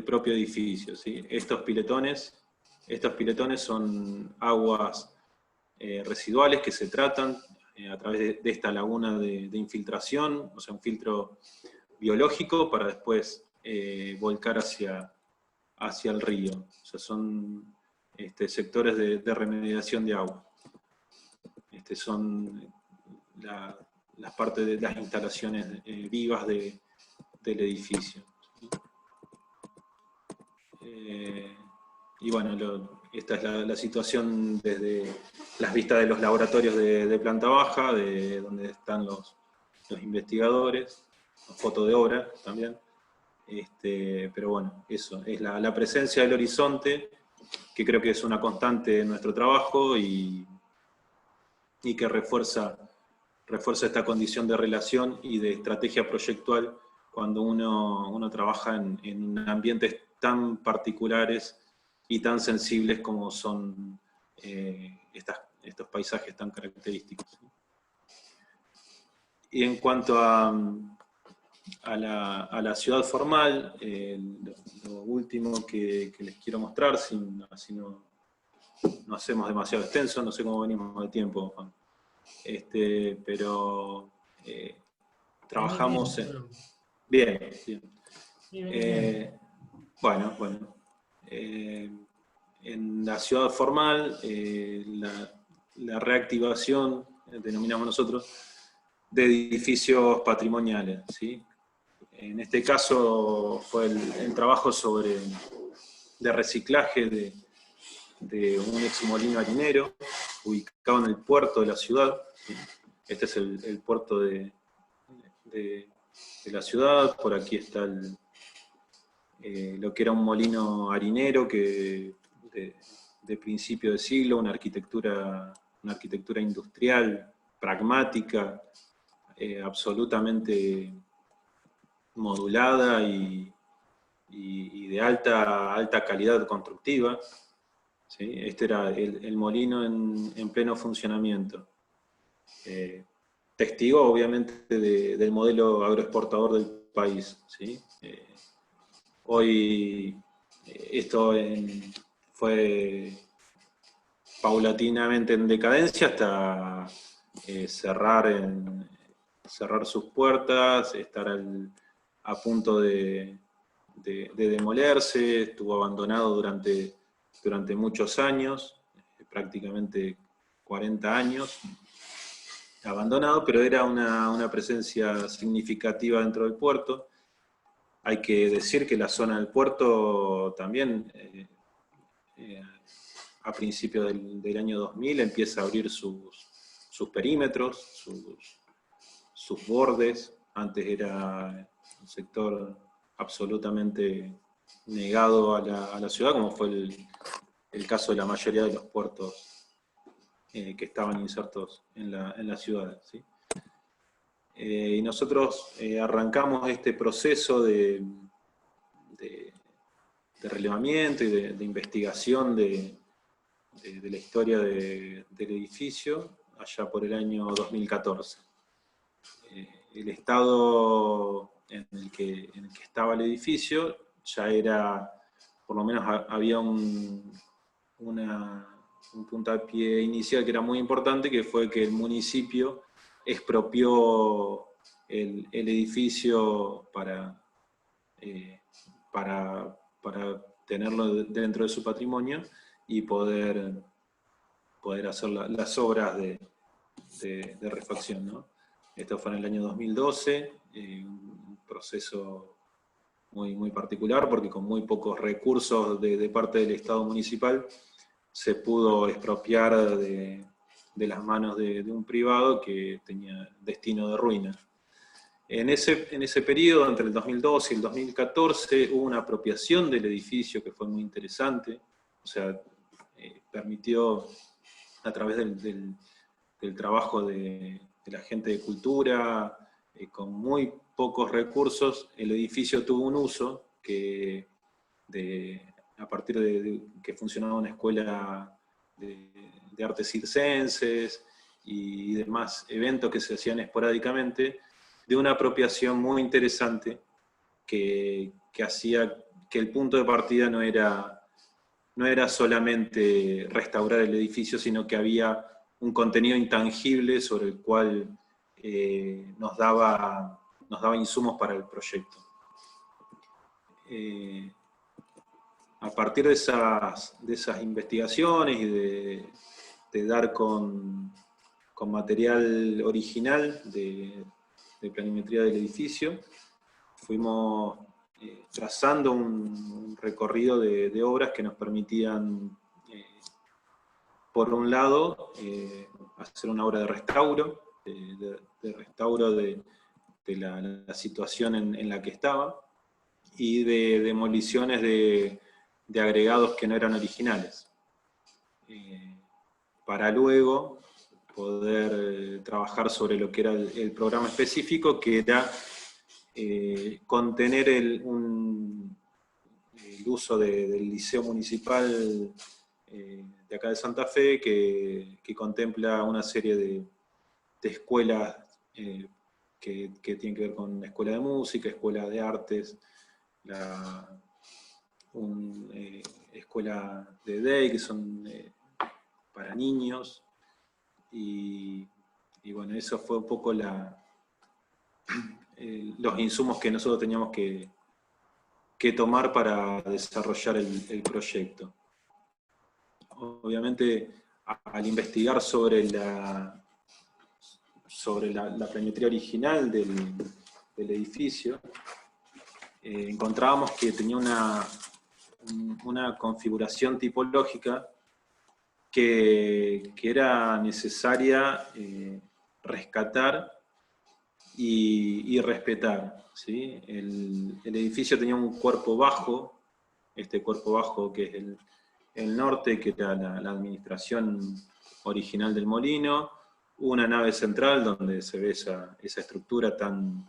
propio edificio, ¿sí? Estos piletones son aguas residuales que se tratan a través de esta laguna de infiltración, o sea, un filtro biológico para después volcar hacia el río. O sea, son sectores de remediación de agua. Son las partes de las instalaciones vivas del edificio. Y bueno, esta es la situación desde las vistas de los laboratorios de planta baja, de donde están los investigadores, foto de obra también. Pero bueno, eso, es la presencia del horizonte, que creo que es una constante en nuestro trabajo y que refuerza esta condición de relación y de estrategia proyectual cuando uno trabaja en ambientes tan particulares y tan sensibles como son estos paisajes tan característicos. Y en cuanto a la ciudad formal, lo último que les quiero mostrar, así no hacemos demasiado extenso, no sé cómo venimos de tiempo, Juan. Pero trabajamos bien. Bueno. En la ciudad formal, la reactivación, denominamos nosotros, de edificios patrimoniales, ¿sí? En este caso fue el trabajo de reciclaje de un ex molino harinero ubicado en el puerto de la ciudad. Este es el puerto de la ciudad. Por aquí está lo que era un molino harinero de principio de siglo, una arquitectura industrial, pragmática, absolutamente modulada y de alta calidad constructiva. ¿Sí? Este era el molino en pleno funcionamiento. Testigo, obviamente, del modelo agroexportador del país. ¿Sí? Hoy esto fue paulatinamente en decadencia hasta cerrar sus puertas, estar a punto de demolerse. Estuvo abandonado durante muchos años, prácticamente 40 años abandonado, pero era una presencia significativa dentro del puerto. Hay que decir que la zona del puerto también, a principios del año 2000, empieza a abrir sus perímetros, sus bordes. Antes era un sector absolutamente negado a la ciudad, como fue el caso de la mayoría de los puertos que estaban insertos en la ciudad, ¿sí? Y nosotros arrancamos este proceso de relevamiento y de investigación de la historia del edificio allá por el año 2014. El estado en el que estaba el edificio ya era, por lo menos había un puntapié inicial que era muy importante, que fue que el municipio expropió el edificio para tenerlo dentro de su patrimonio y poder hacer las obras de refacción, ¿no? Esto fue en el año 2012, un proceso muy particular, porque con muy pocos recursos de parte del Estado municipal se pudo expropiar de las manos de un privado que tenía destino de ruina. En ese periodo, entre el 2012 y el 2014, hubo una apropiación del edificio que fue muy interesante. O sea, permitió, a través del trabajo de la gente de cultura, con muy pocos recursos, el edificio tuvo un uso que, a partir de que funcionaba una escuela de artes circenses y demás eventos que se hacían esporádicamente, de una apropiación muy interesante que hacía que el punto de partida no era solamente restaurar el edificio, sino que había un contenido intangible sobre el cual nos daba insumos para el proyecto. A partir de esas investigaciones y de dar con material original de planimetría del edificio, fuimos trazando un recorrido de obras que nos permitían, por un lado, hacer una obra de restauro, de la situación en la que estaba, y de demoliciones de agregados que no eran originales, para luego poder trabajar sobre lo que era el programa específico, que era contener el uso del liceo municipal de acá de Santa Fe, que contempla una serie de escuelas que tienen que ver con escuela de música, escuela de artes, escuela de day, que son para niños, y bueno, eso fue un poco los insumos que nosotros teníamos que tomar para desarrollar el proyecto. Obviamente, al investigar sobre la planimetría original del edificio, encontrábamos que tenía una configuración tipológica que era necesaria rescatar y respetar, ¿sí? El edificio tenía un cuerpo bajo, este cuerpo bajo que es el norte, que era la administración original del molino, una nave central donde se ve esa estructura tan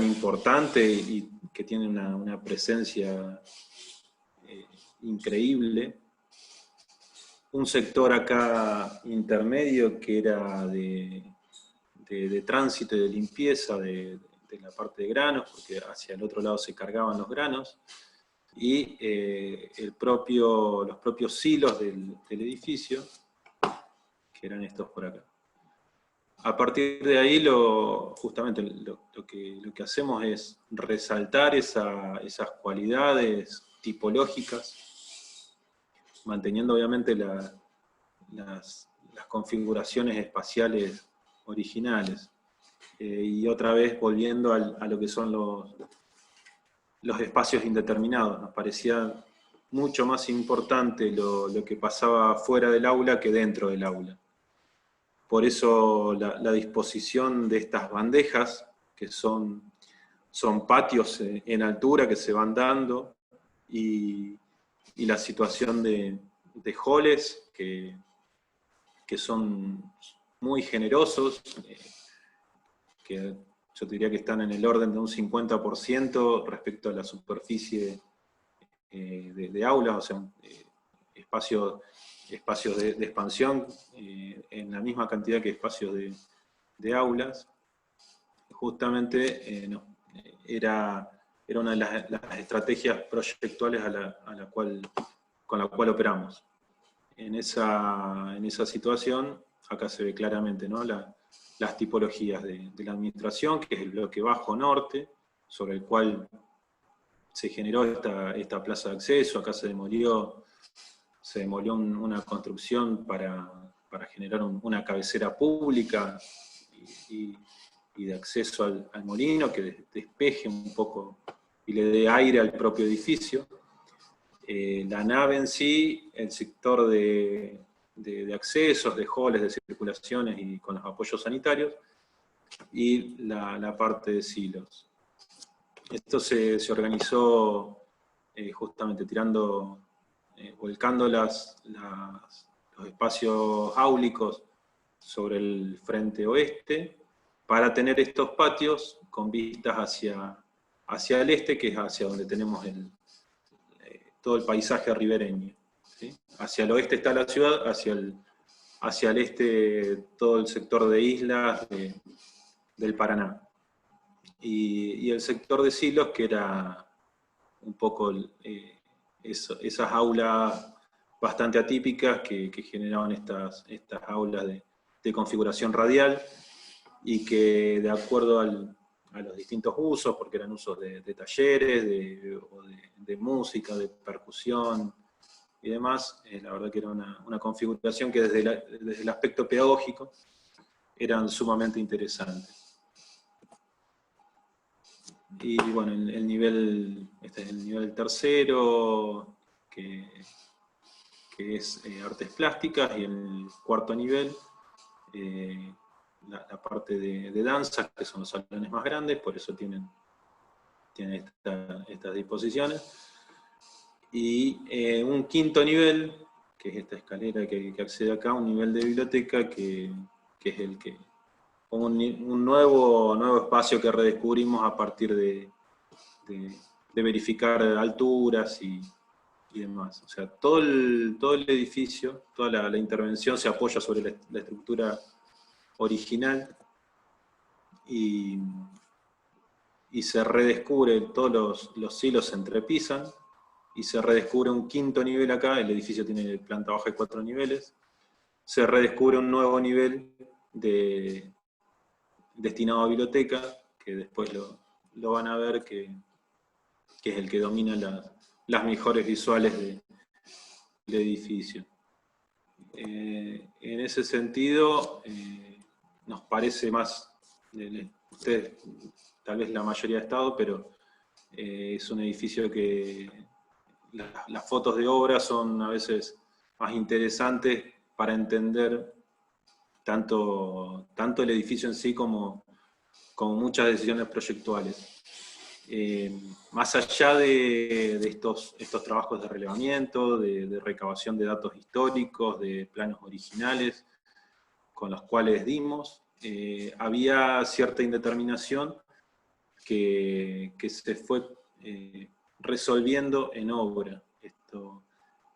importante y que tiene una presencia increíble. Un sector acá intermedio que era de tránsito y de limpieza de la parte de granos, porque hacia el otro lado se cargaban los granos, y los propios silos del edificio, que eran estos por acá. A partir de ahí, justamente lo que hacemos es resaltar esas cualidades tipológicas, manteniendo obviamente las configuraciones espaciales originales, y otra vez volviendo a lo que son los espacios indeterminados. Nos parecía mucho más importante lo que pasaba fuera del aula que dentro del aula. Por eso la disposición de estas bandejas, que son patios en altura que se van dando, y la situación de halls que son muy generosos, que yo diría que están en el orden de un 50% respecto a la superficie de aulas, o sea, espacios de expansión en la misma cantidad que espacios de aulas. Justamente era una de las estrategias proyectuales con la cual operamos. En esa situación, acá se ve claramente, ¿no?, las tipologías de la administración, que es el bloque bajo norte, sobre el cual se generó esta plaza de acceso. Acá se demolió una construcción para generar una cabecera pública y de acceso al molino, que despeje un poco y le dé aire al propio edificio. La nave en sí, el sector de accesos, de halls, de circulaciones y con los apoyos sanitarios, y la parte de silos. Esto se organizó justamente volcando los espacios áulicos sobre el frente oeste, para tener estos patios con vistas hacia el este, que es hacia donde tenemos todo el paisaje ribereño, ¿sí? Hacia el oeste está la ciudad, hacia el este todo el sector de islas del Paraná. Y el sector de silos, que era un poco esas aulas bastante atípicas que generaban estas aulas de configuración radial, y que, de acuerdo a los distintos usos, porque eran usos de talleres, de música, de percusión y demás, la verdad que era una configuración que desde el aspecto pedagógico eran sumamente interesantes. Y bueno, este es el nivel tercero, que es artes plásticas, y el cuarto nivel, la parte de danza, que son los salones más grandes, por eso tienen estas disposiciones. Y un quinto nivel, que es esta escalera que accede acá, un nivel de biblioteca, que es un nuevo espacio que redescubrimos a partir de verificar alturas y demás. O sea, todo el edificio, toda la intervención se apoya sobre la estructura original, y se redescubre, todos los silos se entrepisan, y se redescubre un quinto nivel acá. El edificio tiene planta baja y 4 niveles. Se redescubre un nuevo nivel destinado a biblioteca, que después lo van a ver, que es el que domina las mejores visuales del edificio. En ese sentido, nos parece más, ustedes tal vez la mayoría ha estado, pero es un edificio que las fotos de obra son a veces más interesantes para entender tanto el edificio en sí como muchas decisiones proyectuales. Más allá de estos trabajos de relevamiento, de recabación de datos históricos, de planos originales con los cuales dimos, había cierta indeterminación que se fue resolviendo en obra. Esto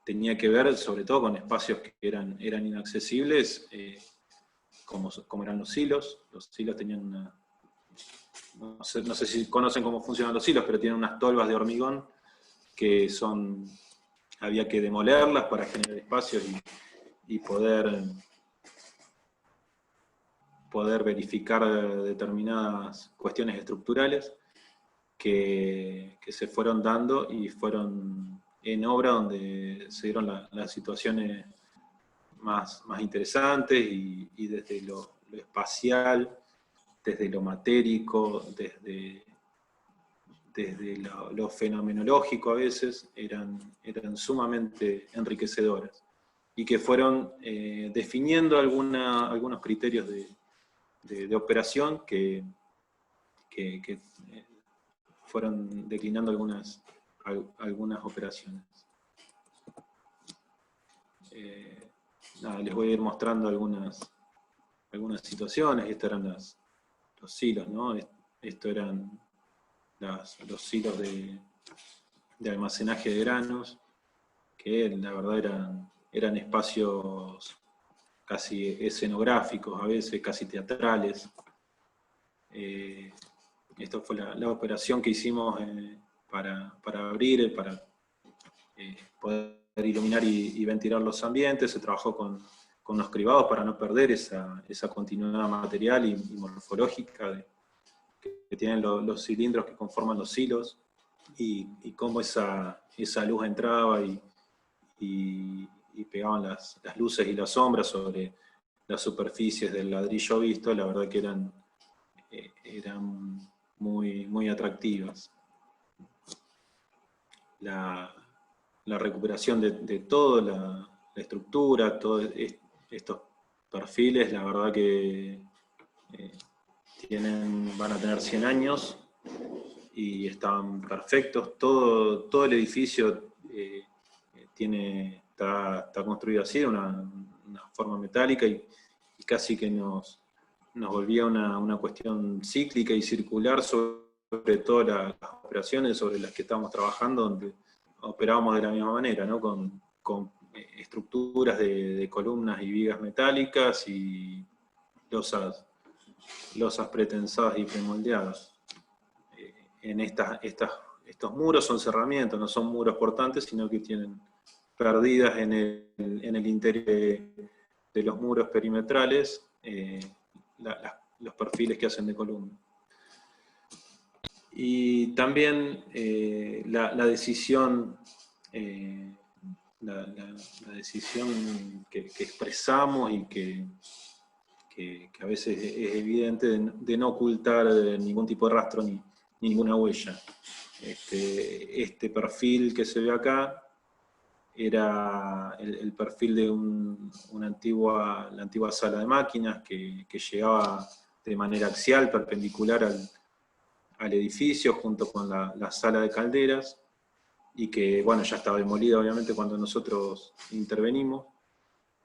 tenía que ver sobre todo con espacios que eran inaccesibles, como eran los silos. Los silos tenían no sé si conocen cómo funcionan los silos, pero tienen unas tolvas de hormigón que había que demolerlas para generar espacios y poder verificar determinadas cuestiones estructurales que se fueron dando y fueron en obra donde se dieron las situaciones más interesantes, y desde lo espacial, desde lo matérico, desde desde lo fenomenológico a veces, eran sumamente enriquecedoras, y que fueron definiendo algunos criterios de operación que fueron declinando algunas operaciones. Nada, les voy a ir mostrando algunas situaciones. Estos eran los silos, ¿no? Esto eran los silos de almacenaje de granos, que la verdad eran espacios casi escenográficos, a veces casi teatrales. Esta fue la operación que hicimos para abrir, para poder iluminar y ventilar los ambientes. Se trabajó con los cribados para no perder esa continuidad material y morfológica que tienen los cilindros que conforman los silos, y cómo esa luz entraba y pegaban las luces y las sombras sobre las superficies del ladrillo visto. La verdad que eran muy, muy atractivas. La recuperación de toda la estructura, todos estos perfiles, la verdad que van a tener 100 años y están perfectos. Todo el edificio está construido así, de una forma metálica, y casi que nos volvía una cuestión cíclica y circular sobre todas las operaciones sobre las que estábamos trabajando, donde operábamos de la misma manera, ¿no? Con estructuras de columnas y vigas metálicas y losas pretensadas y premoldeadas. En estos muros son cerramientos, no son muros portantes, sino que tienen perdidas en el interior de los muros perimetrales los perfiles que hacen de columna. Y también la decisión que expresamos y que a veces es evidente, de no ocultar ningún tipo de rastro ni ninguna huella. Este perfil que se ve acá era el perfil de la antigua sala de máquinas que llegaba de manera axial, perpendicular al edificio, junto con la sala de calderas, y que, bueno, ya estaba demolida obviamente cuando nosotros intervenimos,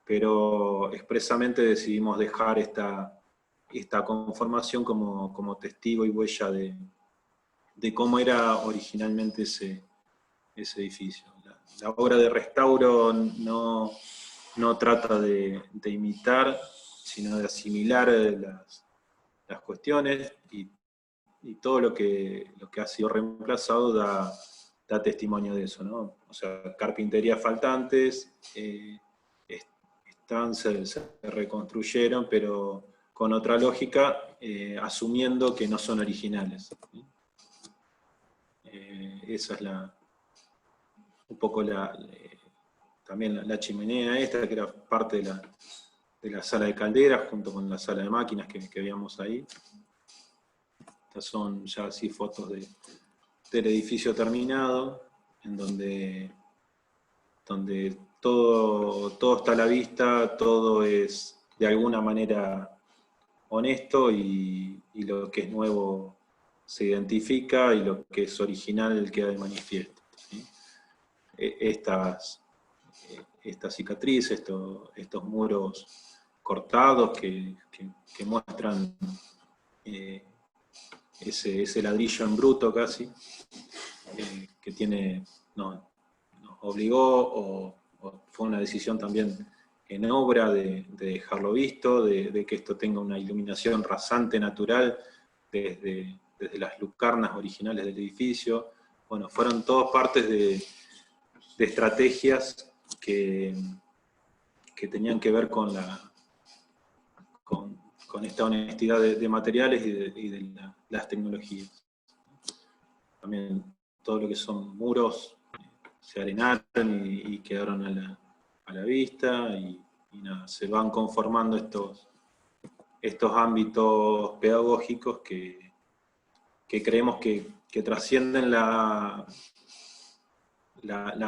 pero expresamente decidimos dejar esta conformación como testigo y huella de cómo era originalmente ese edificio. La obra de restauro no trata de imitar, sino de asimilar las cuestiones, y todo lo que ha sido reemplazado da testimonio de eso, ¿no? O sea, carpinterías faltantes se reconstruyeron, pero con otra lógica, asumiendo que no son originales. Esa es un poco también la chimenea esta, que era parte de la sala de calderas, junto con la sala de máquinas que veíamos ahí. Estas son ya así fotos del edificio terminado, en donde todo está a la vista, todo es de alguna manera honesto, y lo que es nuevo se identifica, y lo que es original queda de manifiesto, ¿sí? Estas cicatrices, estos muros cortados que muestran ese ladrillo en bruto casi, que nos obligó, o fue una decisión también en obra de dejarlo visto, de que esto tenga una iluminación rasante natural desde las lucarnas originales del edificio. Bueno, fueron todas partes de estrategias que tenían que ver con esta honestidad de materiales y de las tecnologías. También todo lo que son muros se arenaron y quedaron a la vista, y nada, se van conformando estos ámbitos pedagógicos que creemos que trascienden la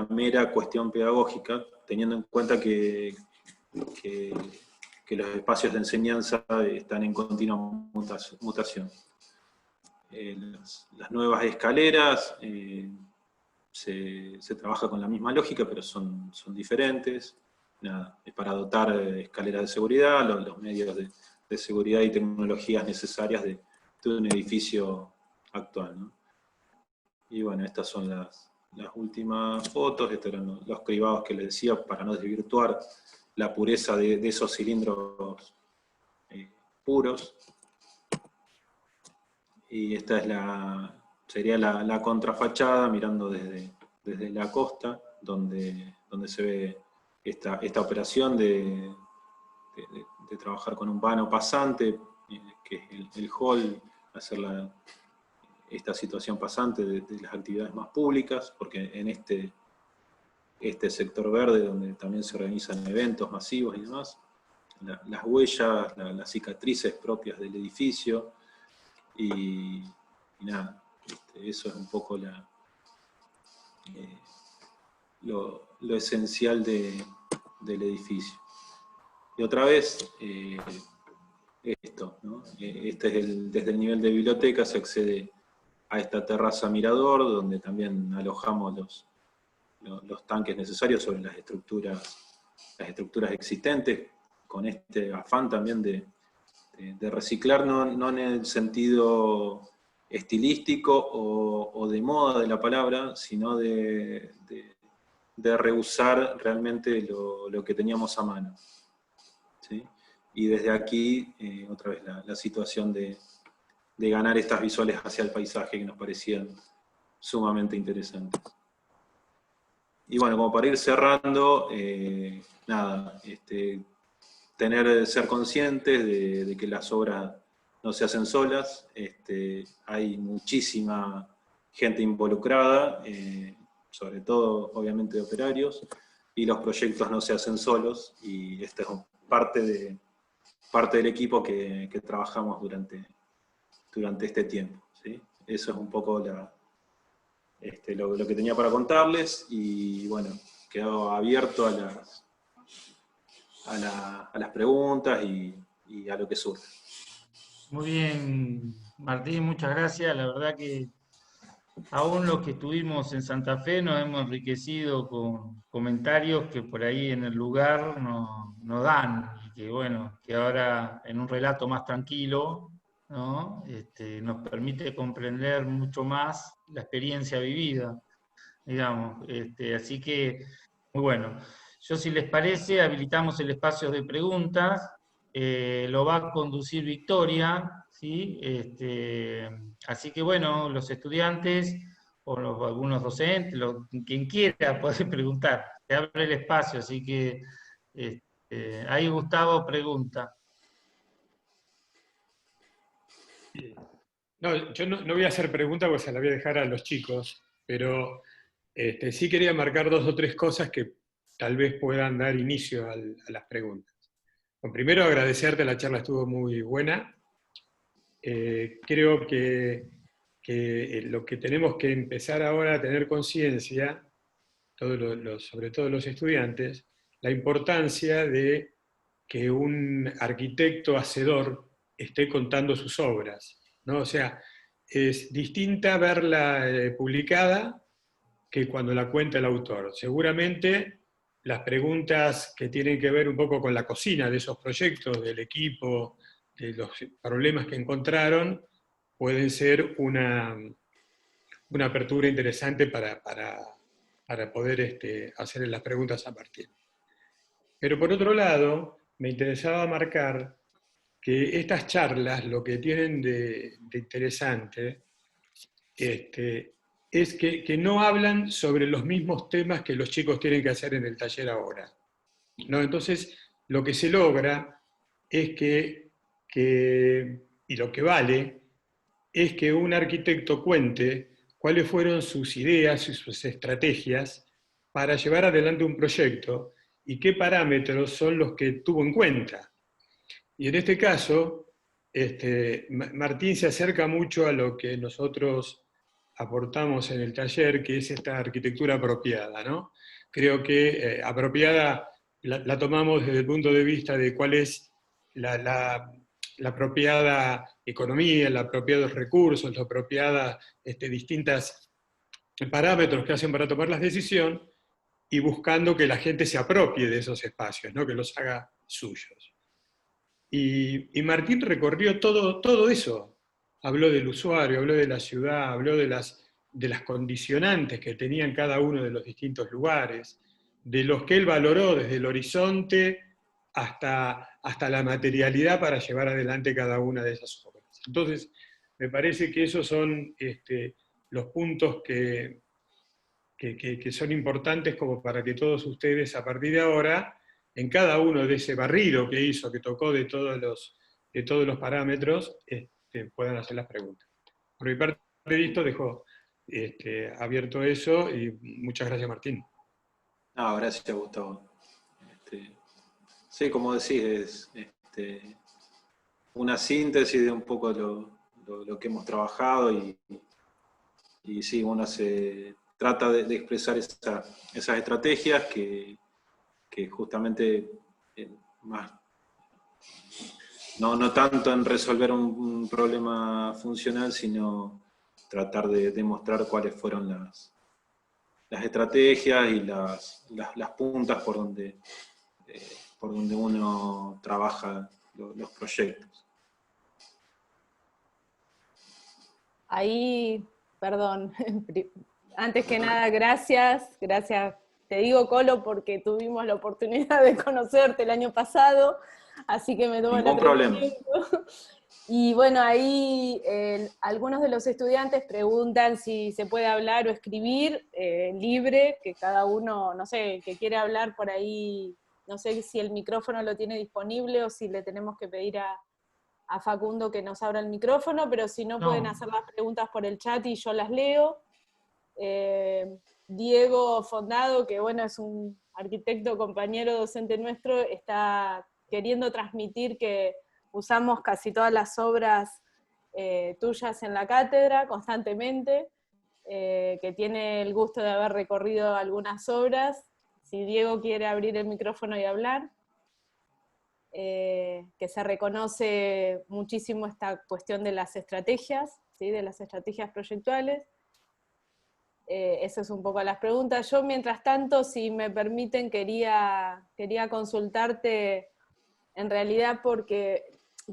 mera cuestión pedagógica, teniendo en cuenta que los espacios de enseñanza están en continua mutación. Las nuevas escaleras se trabaja con la misma lógica, pero son diferentes. Nada, es para dotar escaleras de seguridad, los medios de seguridad y tecnologías necesarias de un edificio actual, ¿no? Y bueno, estas son las últimas fotos. Estos eran los cribados que les decía, para no desvirtuar la pureza de esos cilindros puros. Y esta es sería la contrafachada, mirando desde la costa, donde se ve esta operación de trabajar con un vano pasante, que es el hall, hacer esta situación pasante de las actividades más públicas, porque en este sector verde, donde también se organizan eventos masivos y demás, las huellas, las cicatrices propias del edificio, y nada, eso es un poco lo esencial del edificio. Y otra vez, esto, ¿no? Desde el nivel de biblioteca se accede a esta terraza mirador, donde también alojamos los tanques necesarios sobre las estructuras existentes, con este afán también de reciclar, no en el sentido estilístico o de moda de la palabra, sino de reusar realmente lo que teníamos a mano, ¿sí? Y desde aquí, otra vez, la situación de ganar estas visuales hacia el paisaje que nos parecían sumamente interesantes. Y bueno, como para ir cerrando, nada, ser conscientes de que las obras no se hacen solas, hay muchísima gente involucrada, sobre todo obviamente operarios, y los proyectos no se hacen solos, y esta es parte del equipo que trabajamos durante este tiempo, ¿sí? Eso es un poco lo que tenía para contarles, y bueno, quedo abierto a las preguntas y a lo que surge. Muy bien, Martín, muchas gracias. La verdad que aún los que estuvimos en Santa Fe nos hemos enriquecido con comentarios que por ahí en el lugar nos dan, y que bueno, que ahora en un relato más tranquilo, ¿no? Nos permite comprender mucho más la experiencia vivida, digamos. Así que, muy bueno. Yo, si les parece, habilitamos el espacio de preguntas. Lo va a conducir Victoria, ¿sí? Así que bueno, los estudiantes o algunos docentes, quien quiera puede preguntar. Se abre el espacio, así que ahí Gustavo pregunta. No, yo no voy a hacer preguntas porque se las voy a dejar a los chicos, pero sí quería marcar 2 o 3 cosas que tal vez puedan dar inicio a las preguntas. Bueno, primero, agradecerte, la charla estuvo muy buena. Creo que lo que tenemos que empezar ahora a tener conciencia, sobre todo los estudiantes, la importancia de que un arquitecto hacedor esté contando sus obras, ¿no? O sea, es distinta verla publicada que cuando la cuenta el autor. Seguramente las preguntas que tienen que ver un poco con la cocina de esos proyectos, del equipo, de los problemas que encontraron, pueden ser una apertura interesante para poder hacer las preguntas a partir. Pero por otro lado, me interesaba marcar que estas charlas lo que tienen de interesante es que no hablan sobre los mismos temas que los chicos tienen que hacer en el taller ahora, ¿no? Entonces, lo que se logra es y lo que vale, es que un arquitecto cuente cuáles fueron sus ideas y sus estrategias para llevar adelante un proyecto y qué parámetros son los que tuvo en cuenta. Y en este caso, Martín se acerca mucho a lo que nosotros aportamos en el taller, que es esta arquitectura apropiada, ¿no? Creo que apropiada la tomamos desde el punto de vista de cuál es la apropiada economía, los apropiados recursos, los apropiadas distintos parámetros que hacen para tomar las decisiones, y buscando que la gente se apropie de esos espacios, ¿no? Que los haga suyos. Y Martín recorrió todo eso. Habló del usuario, habló de la ciudad, habló de las condicionantes que tenían cada uno de los distintos lugares, de los que él valoró desde el horizonte hasta la materialidad para llevar adelante cada una de esas obras. Entonces, me parece que esos son los puntos que son importantes como para que todos ustedes a partir de ahora, en cada uno de ese barrido que hizo, que tocó de todos los parámetros, puedan hacer las preguntas. Por mi parte, listo, dejo abierto eso, y muchas gracias, Martín. No, gracias, Gustavo. Sí, como decís, es una síntesis de un poco lo que hemos trabajado, y sí, uno se trata de expresar esas estrategias que justamente más no tanto en resolver un problema funcional, sino tratar de demostrar cuáles fueron las estrategias y las puntas por donde uno trabaja los proyectos. Ahí, perdón, antes que nada, gracias. Te digo, Colo, porque tuvimos la oportunidad de conocerte el año pasado, así que me tomo el atrevimiento. Y bueno, ahí algunos de los estudiantes preguntan si se puede hablar o escribir libre, que cada uno, no sé, que quiere hablar por ahí, no sé si el micrófono lo tiene disponible o si le tenemos que pedir a Facundo que nos abra el micrófono, pero si no, pueden hacer las preguntas por el chat y yo las leo. Diego Fondado, que bueno, es un arquitecto, compañero docente nuestro, está queriendo transmitir que usamos casi todas las obras tuyas en la cátedra constantemente, que tiene el gusto de haber recorrido algunas obras. Si Diego quiere abrir el micrófono y hablar. Que se reconoce muchísimo esta cuestión de las estrategias, ¿sí? De las estrategias proyectuales. Eso es un poco las preguntas. Yo, mientras tanto, si me permiten, quería consultarte, en realidad, porque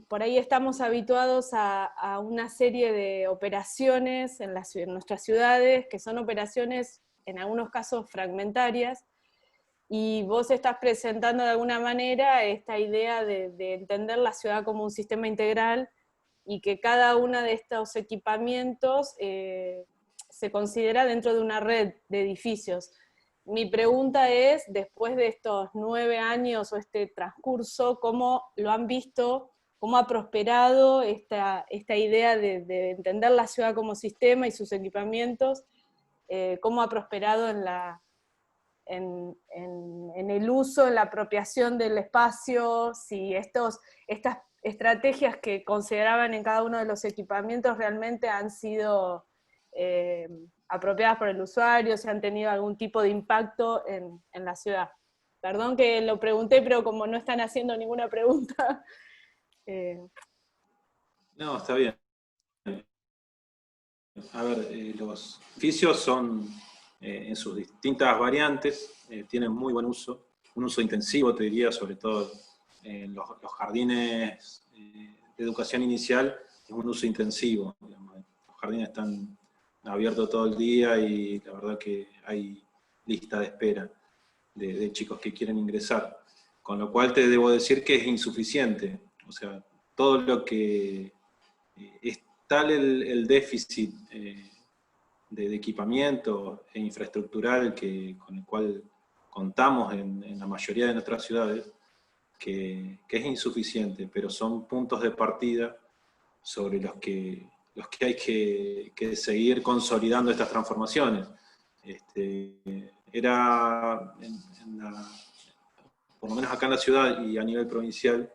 por ahí estamos habituados a una serie de operaciones en nuestras ciudades, que son operaciones, en algunos casos, fragmentarias, y vos estás presentando de alguna manera esta idea de entender la ciudad como un sistema integral, y que cada uno de estos equipamientos se considera dentro de una red de edificios. Mi pregunta es, después de estos 9 años o este transcurso, ¿cómo lo han visto? ¿Cómo ha prosperado esta idea de entender la ciudad como sistema y sus equipamientos? ¿Cómo ha prosperado en el uso, en la apropiación del espacio? Si estas estrategias que consideraban en cada uno de los equipamientos realmente han sido apropiadas por el usuario, si han tenido algún tipo de impacto en la ciudad. Perdón que lo pregunté, pero como no están haciendo ninguna pregunta. No, está bien. A ver, los edificios son, en sus distintas variantes, tienen muy buen uso, un uso intensivo, te diría, sobre todo en los jardines de educación inicial, es un uso intensivo. Digamos. Los jardines están abiertos todo el día y la verdad que hay lista de espera de chicos que quieren ingresar. Con lo cual te debo decir que es insuficiente. O sea, todo lo que es tal el déficit de equipamiento e infraestructural con el cual contamos en la mayoría de nuestras ciudades, que es insuficiente, pero son puntos de partida sobre los que hay que seguir consolidando estas transformaciones. Por lo menos acá en la ciudad y a nivel provincial,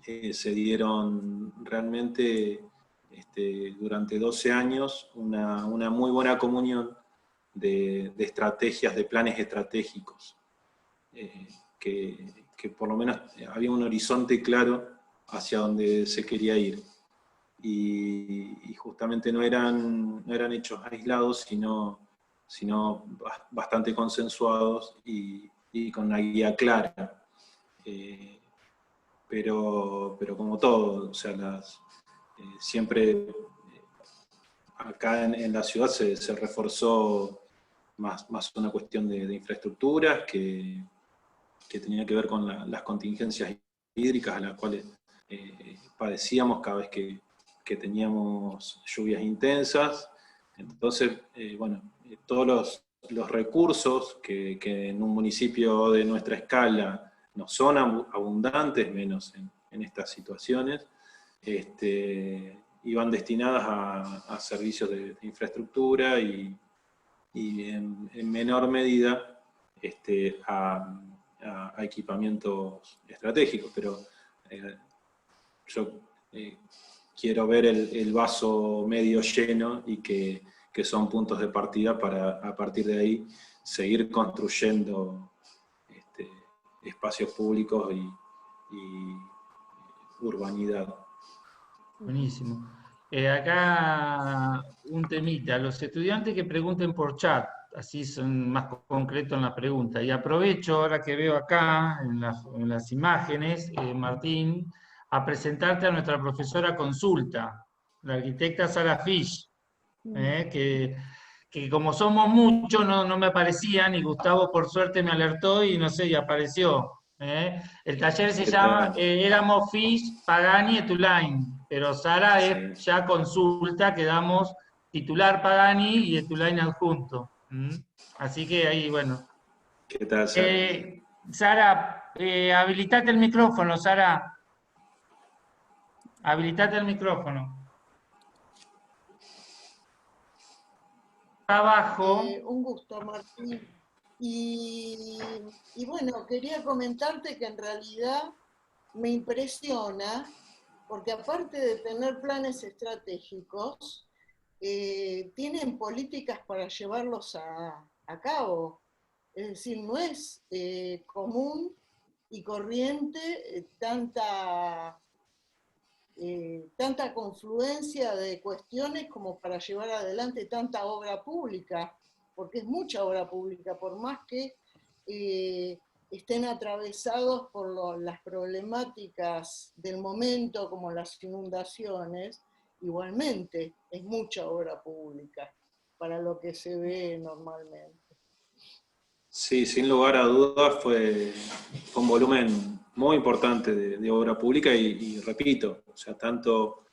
se dieron realmente durante 12 años una muy buena comunión de estrategias, de planes estratégicos, que por lo menos había un horizonte claro hacia donde se quería ir. Y justamente no eran hechos aislados, sino bastante consensuados y con una guía clara. Pero como todo, o sea, siempre acá en la ciudad se reforzó más una cuestión de infraestructuras que tenía que ver con las contingencias hídricas a las cuales padecíamos cada vez que teníamos lluvias intensas. Entonces, bueno, todos los recursos que en un municipio de nuestra escala no son abundantes, menos en estas situaciones, iban destinadas a servicios de infraestructura y en menor medida a equipamientos estratégicos. Pero yo quiero ver el vaso medio lleno y que son puntos de partida para a partir de ahí seguir construyendo espacios públicos y urbanidad. Buenísimo. Acá un temita, los estudiantes que pregunten por chat, así son más concretos en la pregunta. Y aprovecho, ahora que veo acá en las imágenes, Martín, a presentarte a nuestra profesora consulta, la arquitecta Sara Fish, que como somos muchos no me aparecían, y Gustavo por suerte me alertó y no sé, y apareció. El taller se llama Éramos Fish, Pagani, Etulain, pero Sara Sí. es ya consulta, que damos titular Pagani y Etulain adjunto. Así que ahí, bueno. ¿Qué tal, Sara? Sara, habilitate el micrófono, Sara. Habilitate el micrófono. Abajo. Un gusto, Martín. Y bueno, quería comentarte que en realidad me impresiona, porque aparte de tener planes estratégicos, tienen políticas para llevarlos a cabo. Es decir, no es común y corriente tanta confluencia de cuestiones como para llevar adelante tanta obra pública, porque es mucha obra pública, por más que estén atravesados por las problemáticas del momento, como las inundaciones, igualmente es mucha obra pública para lo que se ve normalmente. Sí, sin lugar a dudas fue un volumen muy importante de obra pública y repito, o sea, tanto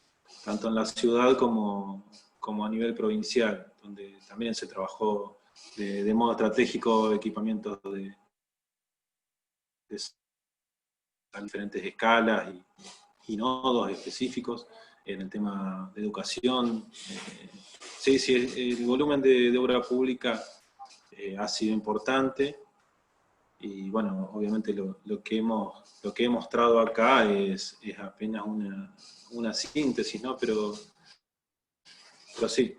en la ciudad como a nivel provincial, donde también se trabajó de modo estratégico equipamientos de diferentes escalas y nodos específicos en el tema de educación. Sí, el volumen de obra pública ha sido importante y bueno, obviamente lo que he mostrado acá es apenas una síntesis, ¿no? Pero sí,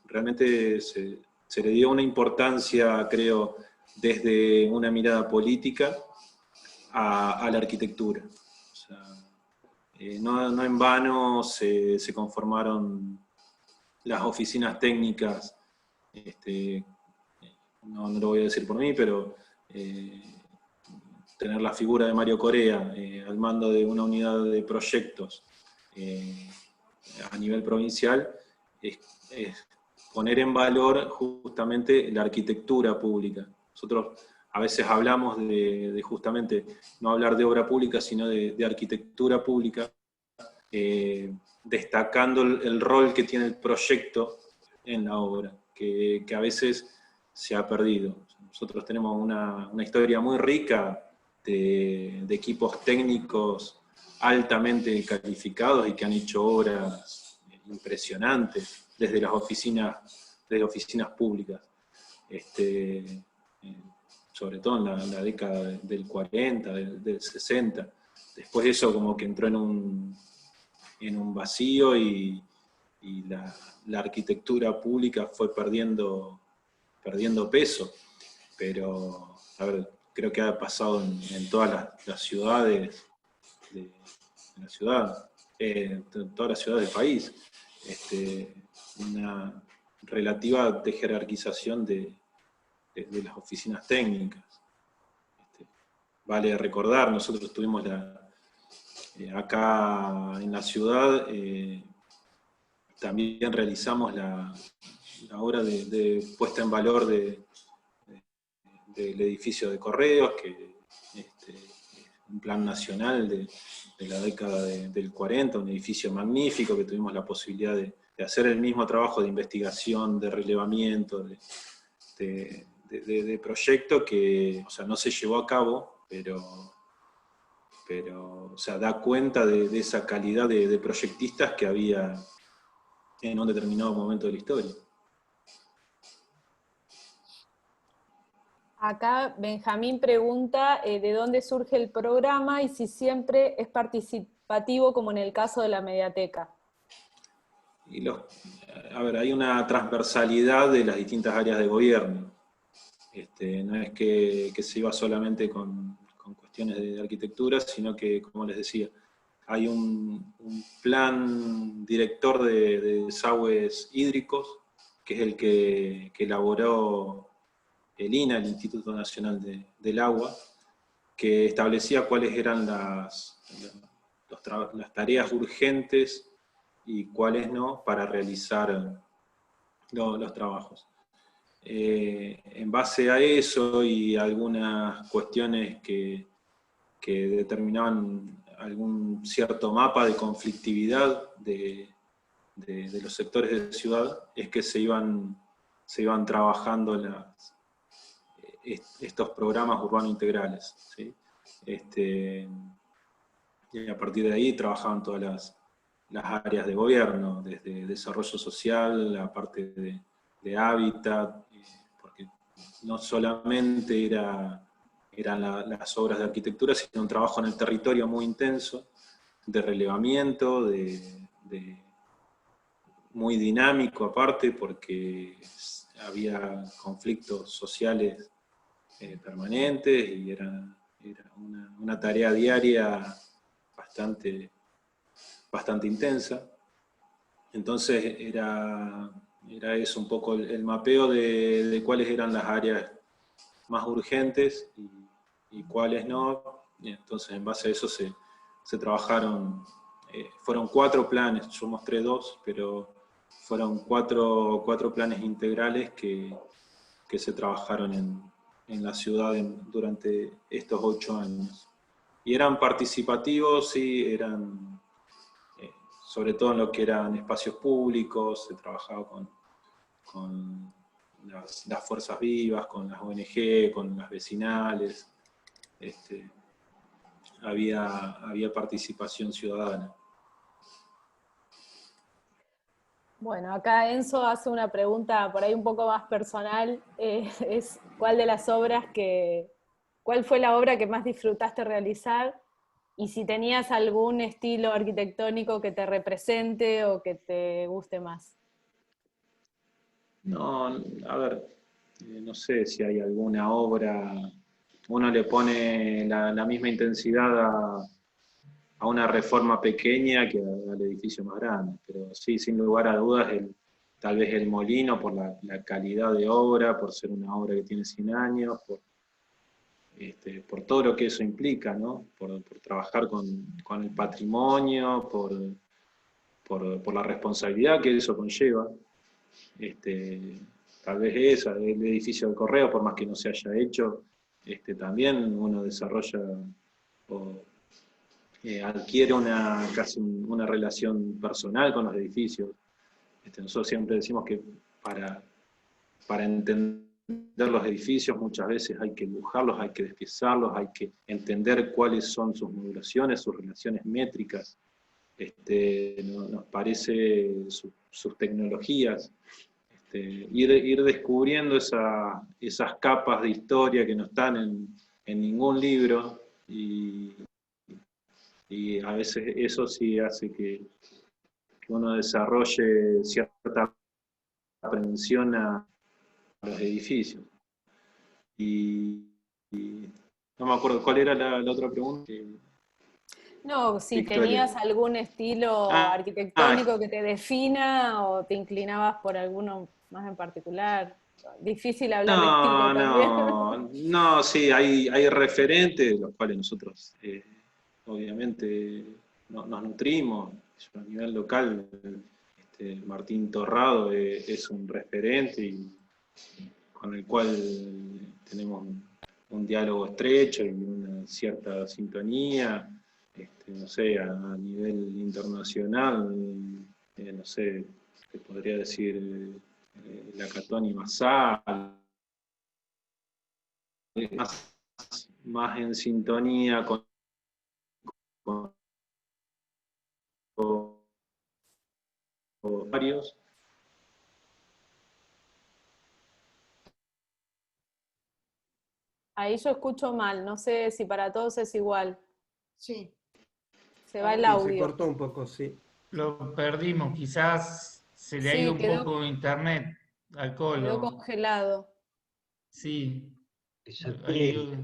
realmente se le dio una importancia, creo, desde una mirada política a la arquitectura. O sea, no en vano se conformaron las oficinas técnicas, no lo voy a decir por mí, pero tener la figura de Mario Corea al mando de una unidad de proyectos a nivel provincial es poner en valor justamente la arquitectura pública. Nosotros a veces hablamos de justamente no hablar de obra pública, sino de arquitectura pública, destacando el rol que tiene el proyecto en la obra, que a veces se ha perdido. Nosotros tenemos una historia muy rica de equipos técnicos altamente calificados y que han hecho obras impresionantes desde las oficinas públicas. Sobre todo en la década del 40, del 60. Después eso como que entró en en un vacío y la arquitectura pública fue perdiendo peso. Pero, a ver, creo que ha pasado en todas las ciudades, en todas las ciudades del país, una relativa dejerarquización de las oficinas técnicas. Vale recordar, nosotros tuvimos acá en la ciudad, también realizamos la obra de puesta en valor del edificio de Correos, que un plan nacional de la década del 40, un edificio magnífico que tuvimos la posibilidad de hacer el mismo trabajo de investigación, de relevamiento, de proyecto que, o sea, no se llevó a cabo, pero o sea, da cuenta de esa calidad de proyectistas que había en un determinado momento de la historia. Acá Benjamín pregunta de dónde surge el programa y si siempre es participativo como en el caso de la Mediateca. A ver, hay una transversalidad de las distintas áreas de gobierno. No es que se iba solamente con cuestiones de arquitectura, sino que, como les decía, hay un plan director de desagües hídricos, que es el que elaboró el INA, el Instituto Nacional del Agua, que establecía cuáles eran las tareas urgentes y cuáles no para realizar los trabajos. En base a eso y algunas cuestiones que determinaban algún cierto mapa de conflictividad de los sectores de ciudad, es que se iban trabajando estos programas urbanos integrales, ¿sí? Y a partir de ahí trabajaban todas las áreas de gobierno, desde desarrollo social, la parte de hábitat, porque no solamente eran las obras de arquitectura, sino un trabajo en el territorio muy intenso, de relevamiento, muy dinámico aparte, porque había conflictos sociales permanentes y era una tarea diaria bastante intensa. Entonces era eso un poco el mapeo de cuáles eran las áreas más urgentes y cuáles no. Y entonces en base a eso se trabajaron, fueron 4 planes, yo mostré 2, pero fueron 4 planes integrales que se trabajaron en la ciudad durante estos 8 años. Y eran participativos, sí, eran sobre todo en lo que eran espacios públicos, se trabajaba con las fuerzas vivas, con las ONG, con las vecinales, había participación ciudadana. Bueno, acá Enzo hace una pregunta por ahí un poco más personal, es ¿cuál fue la obra que más disfrutaste realizar? Y si tenías algún estilo arquitectónico que te represente o que te guste más. No, a ver, no sé si hay alguna obra, uno le pone la misma intensidad a una reforma pequeña que al edificio más grande, pero sí, sin lugar a dudas, tal vez el Molino, por la calidad de obra, por ser una obra que tiene 100 años, por todo lo que eso implica, ¿no? Por trabajar con el patrimonio, por la responsabilidad que eso conlleva. Tal vez el edificio de Correo, por más que no se haya hecho, también uno desarrolla o adquiere casi una relación personal con los edificios. Nosotros siempre decimos que para entender los edificios muchas veces hay que dibujarlos, hay que despiezarlos, hay que entender cuáles son sus modulaciones, sus relaciones métricas. Nos parece sus tecnologías, ir descubriendo esas capas de historia que no están en ningún libro y Y a veces eso sí hace que uno desarrolle cierta aprensión a los edificios. Y no me acuerdo, ¿cuál era la otra pregunta? No, si Victoria. tenías algún estilo Ah, arquitectónico que te defina o te inclinabas por alguno más en particular. Difícil hablar de estilo también. No, sí, hay referentes, los cuales nosotros obviamente nos nutrimos. A nivel local, Martín Torrado es un referente y con el cual tenemos un diálogo estrecho y una cierta sintonía. No sé, a nivel internacional, no sé, te podría decir Lacattoni Massal, más en sintonía con varios. Ahí yo escucho mal, no sé si para todos es igual. Sí. Se va el Se audio. cortó un poco, sí. Lo perdimos, quizás se le ha ido Sí, un quedó poco internet al Colo. congelado. Sí. Desactivé.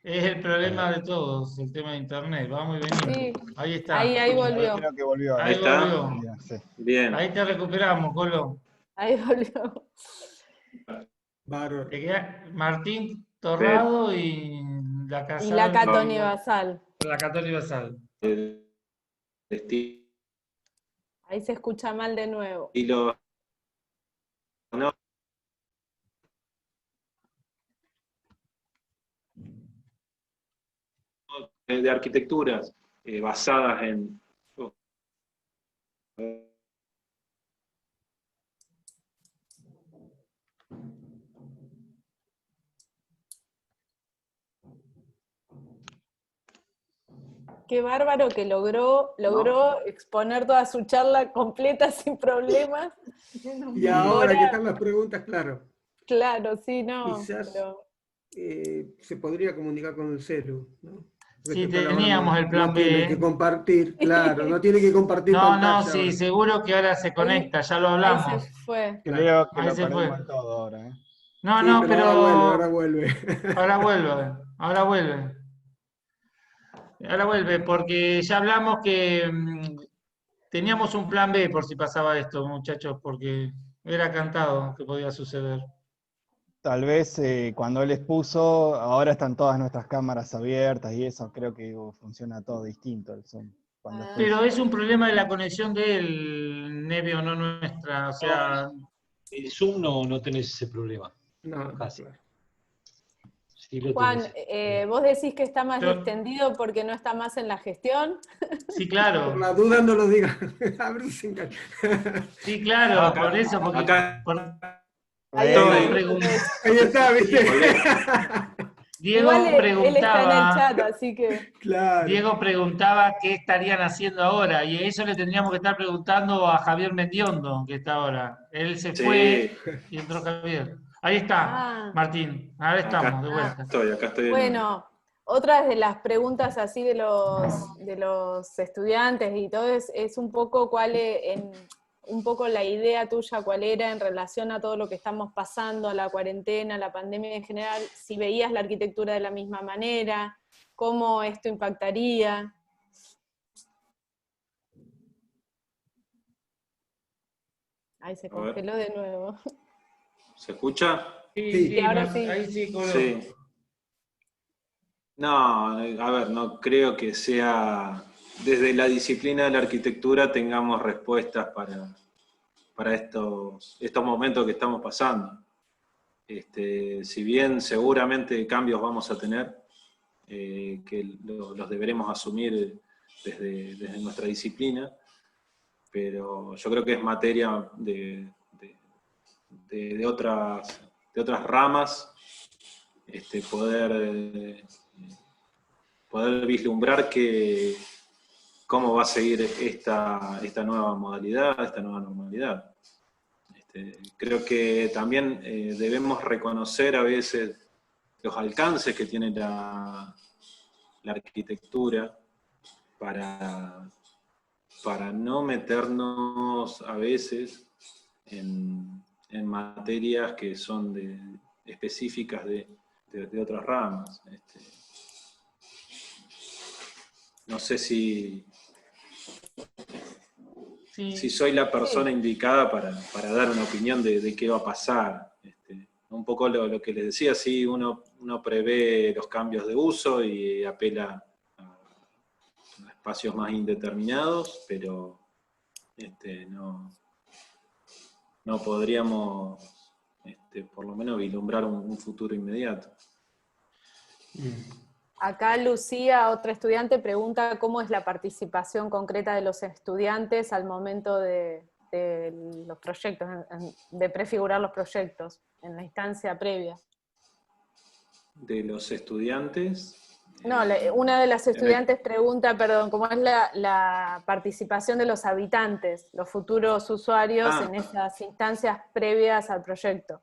Es el problema de todos, el tema de internet. Vamos y venimos. Sí, Ahí está. ahí volvió. Creo que volvió. Ahí está. volvió. Bien, sí. Bien. Ahí te recuperamos, Colo. Ahí volvió. Bárbaro. Te queda Martín Torrado y la casa. Y la Catoni Basal. La Católica Basal. Ahí se escucha mal de nuevo. No, de arquitecturas basadas en Qué bárbaro que logró exponer toda su charla completa sin problemas. Y ahora que están las preguntas, claro. Claro, sí, no. Quizás Pero... se podría comunicar con el celu, ¿no? Sí, teníamos el plan no B. tiene que compartir, claro, no tiene que compartir pantalla. No, sí, ahora. seguro que ahora se conecta, ya lo Ahí hablamos. se fue. Creo que Ahí lo se fue. perdimos todo ahora. No, Sí, no, pero ahora vuelve. Ahora vuelve, ahora vuelve. Ahora vuelve, porque ya hablamos que teníamos un plan B por si pasaba esto, muchachos, porque era cantado que podía suceder. Tal vez cuando él expuso, ahora están todas nuestras cámaras abiertas y eso, creo que funciona todo distinto el Zoom. Pero es un problema de la conexión de él, Nevio, no nuestra, o sea... El Zoom no tenés ese problema. No, Casi. claro. Sí lo Juan, tenés. vos decís que está más Yo- distendido porque no está más en la gestión. Sí, Por claro, la duda no lo diga. A ver si engancha. sí, claro, Acá- por eso, porque... acá- Ahí Diego, estoy. Ahí está, ¿viste? Diego Igual él está en el preguntaba... chat, así que... Claro. Diego preguntaba qué estarían haciendo ahora, y eso le tendríamos que estar preguntando a Javier Mendiondo, que está ahora. Él se fue y entró Javier. Ahí está, Ah. Martín. Ahora estamos, de vuelta. acá estoy. Bueno, otra de las preguntas así de los estudiantes y todo es un poco un poco la idea tuya, cuál era en relación a todo lo que estamos pasando, a la cuarentena, a la pandemia en general, si veías la arquitectura de la misma manera, cómo esto impactaría. Ahí se congeló de nuevo. ¿Se escucha? Sí, ahora sí. ahí sí, Colo. Sí. No, a ver, no creo que sea desde la disciplina de la arquitectura tengamos respuestas para estos momentos que estamos pasando. Si bien seguramente cambios vamos a tener, que los deberemos asumir desde nuestra disciplina, pero yo creo que es materia de otras ramas poder vislumbrar cómo va a seguir esta nueva modalidad, esta nueva normalidad. Creo que también debemos reconocer a veces los alcances que tiene la la arquitectura para no meternos a veces en materias que son específicas de otras ramas. No sé si soy la persona indicada para dar una opinión de qué va a pasar. Un poco lo que les decía, sí, uno prevé los cambios de uso y apela a espacios más indeterminados, pero no podríamos, por lo menos, vislumbrar un futuro inmediato. Acá Lucía, otra estudiante, pregunta cómo es la participación concreta de los estudiantes al momento de los proyectos, de prefigurar los proyectos, en la instancia previa. De los estudiantes... No, una de las estudiantes pregunta, perdón, ¿cómo es la participación de los habitantes, los futuros usuarios en esas instancias previas al proyecto?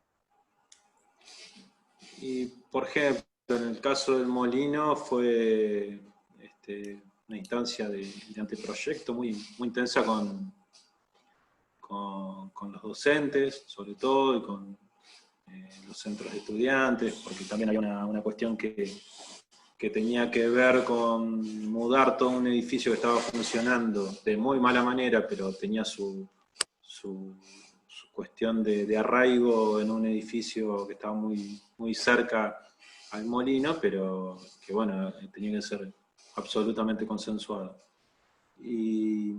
Y, por ejemplo, en el caso del Molino fue una instancia de anteproyecto muy intensa con los docentes, sobre todo, y con los centros de estudiantes, porque también había una cuestión que tenía que ver con mudar todo un edificio que estaba funcionando de muy mala manera, pero tenía su cuestión de arraigo en un edificio que estaba muy cerca al Molino, pero que bueno, tenía que ser absolutamente consensuado. Y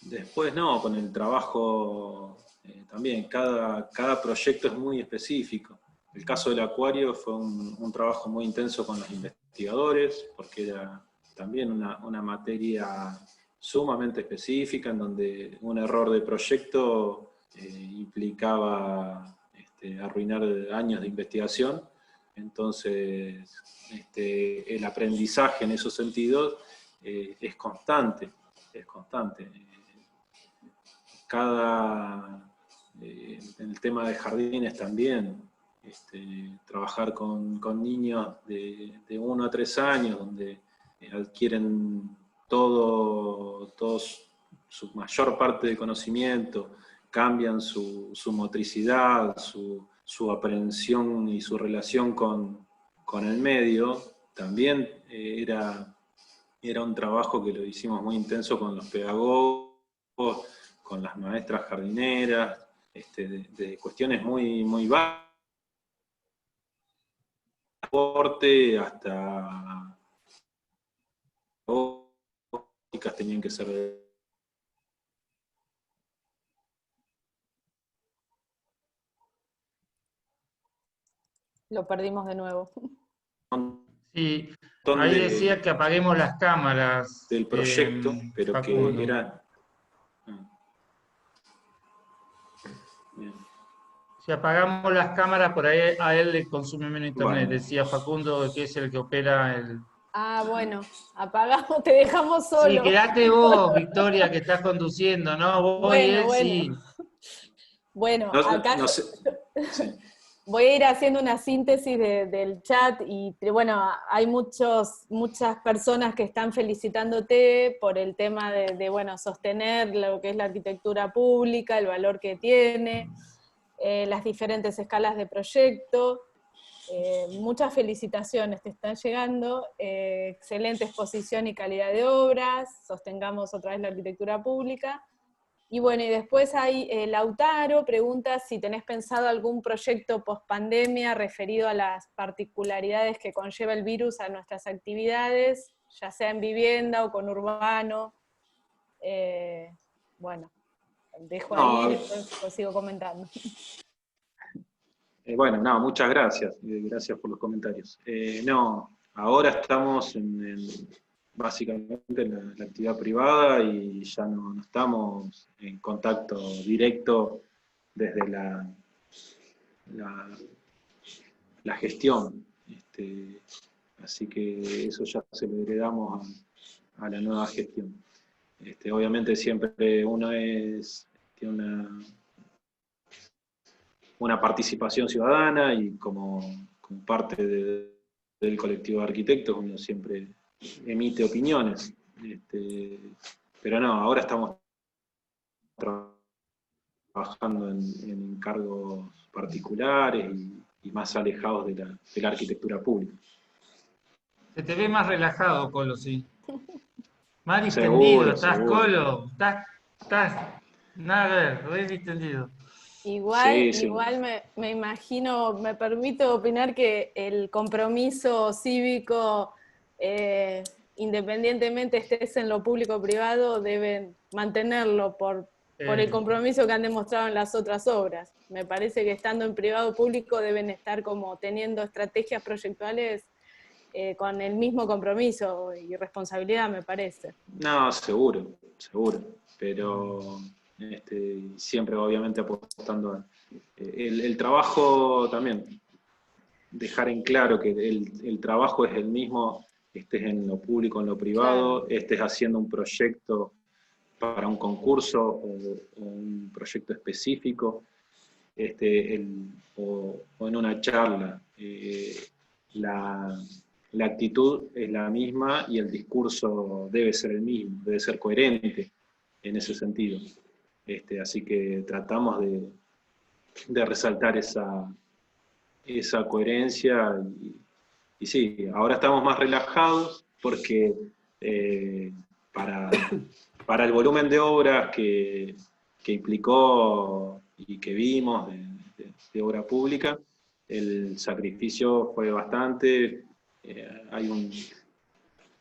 después no, con el trabajo también, cada proyecto es muy específico. El caso del acuario fue un trabajo muy intenso con los investigadores, porque era también una materia sumamente específica, en donde un error de proyecto implicaba arruinar años de investigación. Entonces, el aprendizaje en esos sentidos es constante, es constante. En el tema de jardines también, trabajar con niños de 1 a 3 años, donde adquieren todos su mayor parte de conocimiento, cambian su motricidad, su aprehensión y su relación con el medio, también era un trabajo que lo hicimos muy intenso con los pedagogos, con las maestras jardineras, de cuestiones muy básicas, deporte hasta tenían que ser Lo perdimos de nuevo. Sí, ahí decía que apaguemos las cámaras del proyecto, pero Facundo. que era... Si apagamos las cámaras, por ahí a él le consume menos internet. Bueno. Decía Facundo, que es el que opera el... Ah, bueno, apagamos, te dejamos solo. Sí, quedate vos, Victoria, que estás conduciendo, ¿no? Vos y él, sí. Bueno, acá no sé. Sí. voy a ir haciendo una síntesis del chat y bueno, hay muchas personas que están felicitándote por el tema de bueno, sostener lo que es la arquitectura pública, el valor que tiene, las diferentes escalas de proyecto. Muchas felicitaciones te están llegando, excelente exposición y calidad de obras, sostengamos otra vez la arquitectura pública. Y bueno, y después hay Lautaro, pregunta si tenés pensado algún proyecto post-pandemia referido a las particularidades que conlleva el virus a nuestras actividades, ya sea en vivienda o con urbano. Bueno, dejo ahí y después sigo comentando. Bueno, no, muchas gracias. Gracias por los comentarios. No, ahora estamos básicamente en la actividad privada y ya no estamos en contacto directo desde la gestión. Así que eso ya se lo heredamos a la nueva gestión. Obviamente siempre uno tiene una participación ciudadana y como parte del colectivo de arquitectos uno siempre emite opiniones. Pero no, ahora estamos trabajando en encargos particulares y más alejados de la arquitectura pública. Se te ve más relajado, Colo, sí. Más distendido, Seguro, estás, seguro. Colo. Estás, nada que ver, re distendido. Igual, Sí, sí. igual me imagino, me permito opinar que el compromiso cívico, independientemente estés en lo público o privado, deben mantenerlo por el compromiso que han demostrado en las otras obras. Me parece que estando en privado o público deben estar como teniendo estrategias proyectuales con el mismo compromiso y responsabilidad, me parece. No, seguro, seguro. Pero siempre obviamente apostando a el trabajo también. Dejar en claro que el trabajo es el mismo, estés en lo público o en lo privado, Claro. estés haciendo un proyecto para un concurso o un proyecto específico, o en una charla. La actitud es la misma y el discurso debe ser el mismo, debe ser coherente en ese sentido. Así que tratamos de resaltar esa coherencia y sí, ahora estamos más relajados porque para el volumen de obras que implicó y que vimos de obra pública, el sacrificio fue bastante. Hay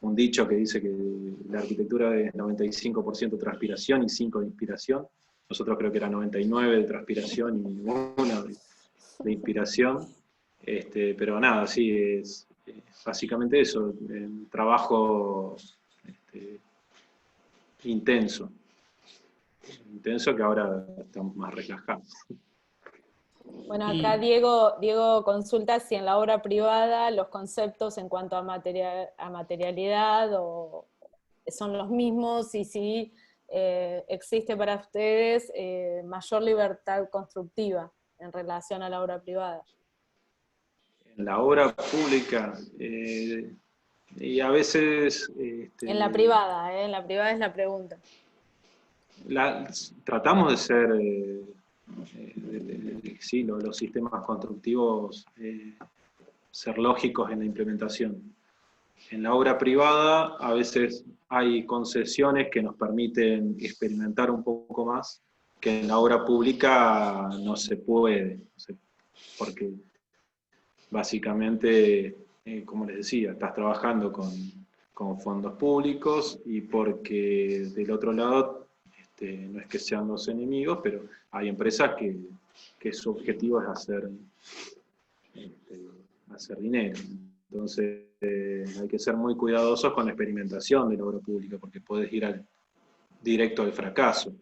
un dicho que dice que la arquitectura es 95% transpiración y 5% de inspiración. Nosotros creo que era 99% de transpiración y 1% de inspiración. Pero nada, sí, es básicamente eso, un trabajo intenso que ahora estamos más relajados. Bueno, acá Diego consulta si en la obra privada los conceptos en cuanto a materialidad son los mismos y si existe para ustedes mayor libertad constructiva en relación a la obra privada. En la obra pública, y a veces... en la privada es la pregunta. Tratamos de ser... sí, los sistemas constructivos, ser lógicos en la implementación. En la obra privada a veces hay concesiones que nos permiten experimentar un poco más, que en la obra pública no se puede, porque básicamente, como les decía, estás trabajando con fondos públicos y porque del otro lado, no es que sean los enemigos, pero hay empresas que su objetivo es hacer dinero. Entonces hay que ser muy cuidadosos con la experimentación de la obra pública, porque puedes ir directo al fracaso.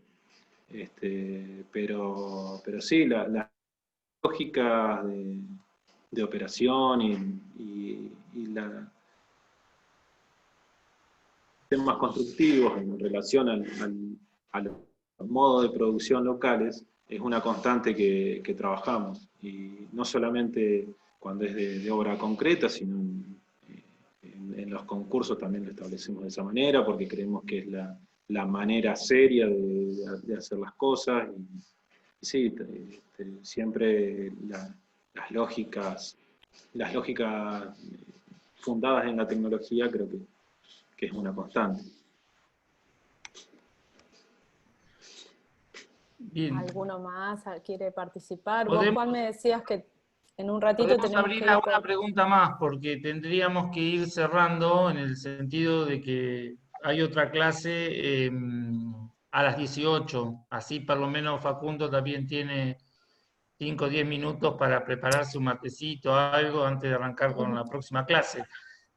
Pero sí, la lógica de operación y los temas constructivos en relación a los modos de producción locales es una constante que trabajamos, y no solamente cuando es de obra concreta, sino en los concursos también lo establecemos de esa manera, porque creemos que es la manera seria de hacer las cosas, y sí, siempre las lógicas fundadas en la tecnología creo que es una constante. Bien. ¿Alguno más quiere participar? Podemos, Vos, Juan, me decías que en un ratito podemos tenemos abrir que ir alguna pregunta más, porque tendríamos que ir cerrando en el sentido de que hay otra clase a las 18, así por lo menos Facundo también tiene 5 o 10 minutos para prepararse un matecito o algo antes de arrancar con la próxima clase,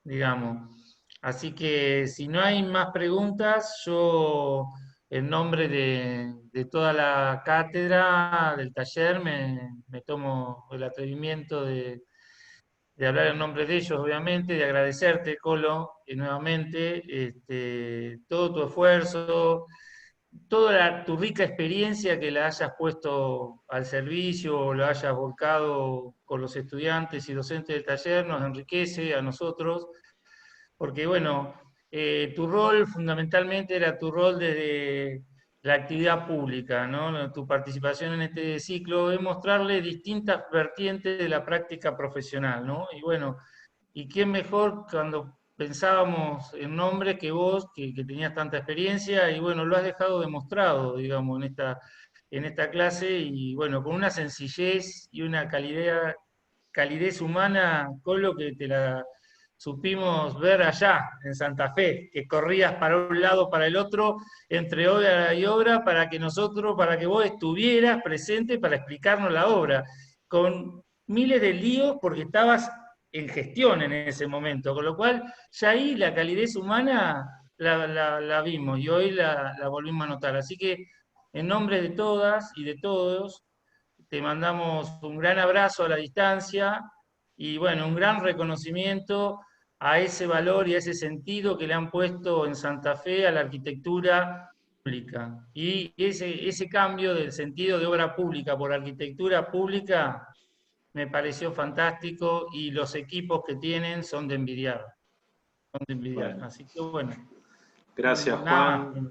digamos. Así que si no hay más preguntas, yo en nombre de toda la cátedra del taller me tomo el atrevimiento de hablar en nombre de ellos, obviamente, de agradecerte, Colo, nuevamente, todo tu esfuerzo, toda tu rica experiencia que la hayas puesto al servicio o la hayas volcado con los estudiantes y docentes del taller, nos enriquece a nosotros, porque bueno, tu rol fundamentalmente era tu rol desde la actividad pública, ¿no? Tu participación en este ciclo es mostrarle distintas vertientes de la práctica profesional, ¿no? Y bueno, ¿y quién mejor cuando pensábamos en nombres que vos, que tenías tanta experiencia, y bueno, lo has dejado demostrado, digamos, en esta clase, y bueno, con una sencillez y una calidez humana, con lo que te la supimos ver allá, en Santa Fe, que corrías para un lado, para el otro, entre obra y obra, para que para que vos estuvieras presente para explicarnos la obra, con miles de líos porque estabas en gestión en ese momento, con lo cual ya ahí la calidez humana la vimos y hoy la volvimos a notar. Así que en nombre de todas y de todos, te mandamos un gran abrazo a la distancia y bueno, un gran reconocimiento a ese valor y a ese sentido que le han puesto en Santa Fe a la arquitectura pública. Y ese cambio del sentido de obra pública por arquitectura pública me pareció fantástico y los equipos que tienen son de envidiar. Son de envidiar. Bueno. Así que bueno. Gracias, Juan.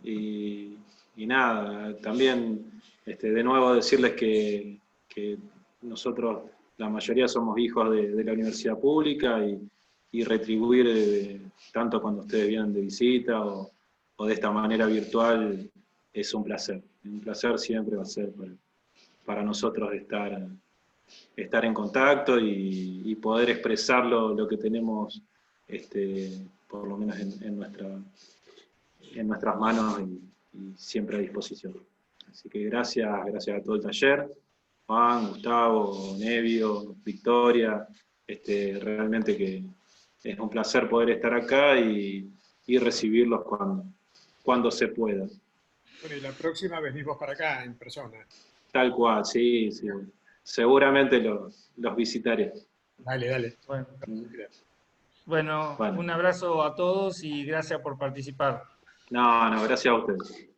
Y nada, también de nuevo decirles que nosotros, la mayoría somos hijos de la universidad pública y retribuir tanto cuando ustedes vienen de visita o de esta manera virtual es un placer. Un placer siempre va a ser para nosotros estar en contacto y poder expresar lo que tenemos, por lo menos en nuestras manos y siempre a disposición. Así que gracias a todo el taller, Juan, Gustavo, Nevio, Victoria, realmente que es un placer poder estar acá y recibirlos cuando se pueda. Bueno, y la próxima venís vos para acá, en persona. Tal cual, sí. Seguramente los visitaré. Dale. Bueno, un abrazo a todos y gracias por participar. No, gracias a ustedes.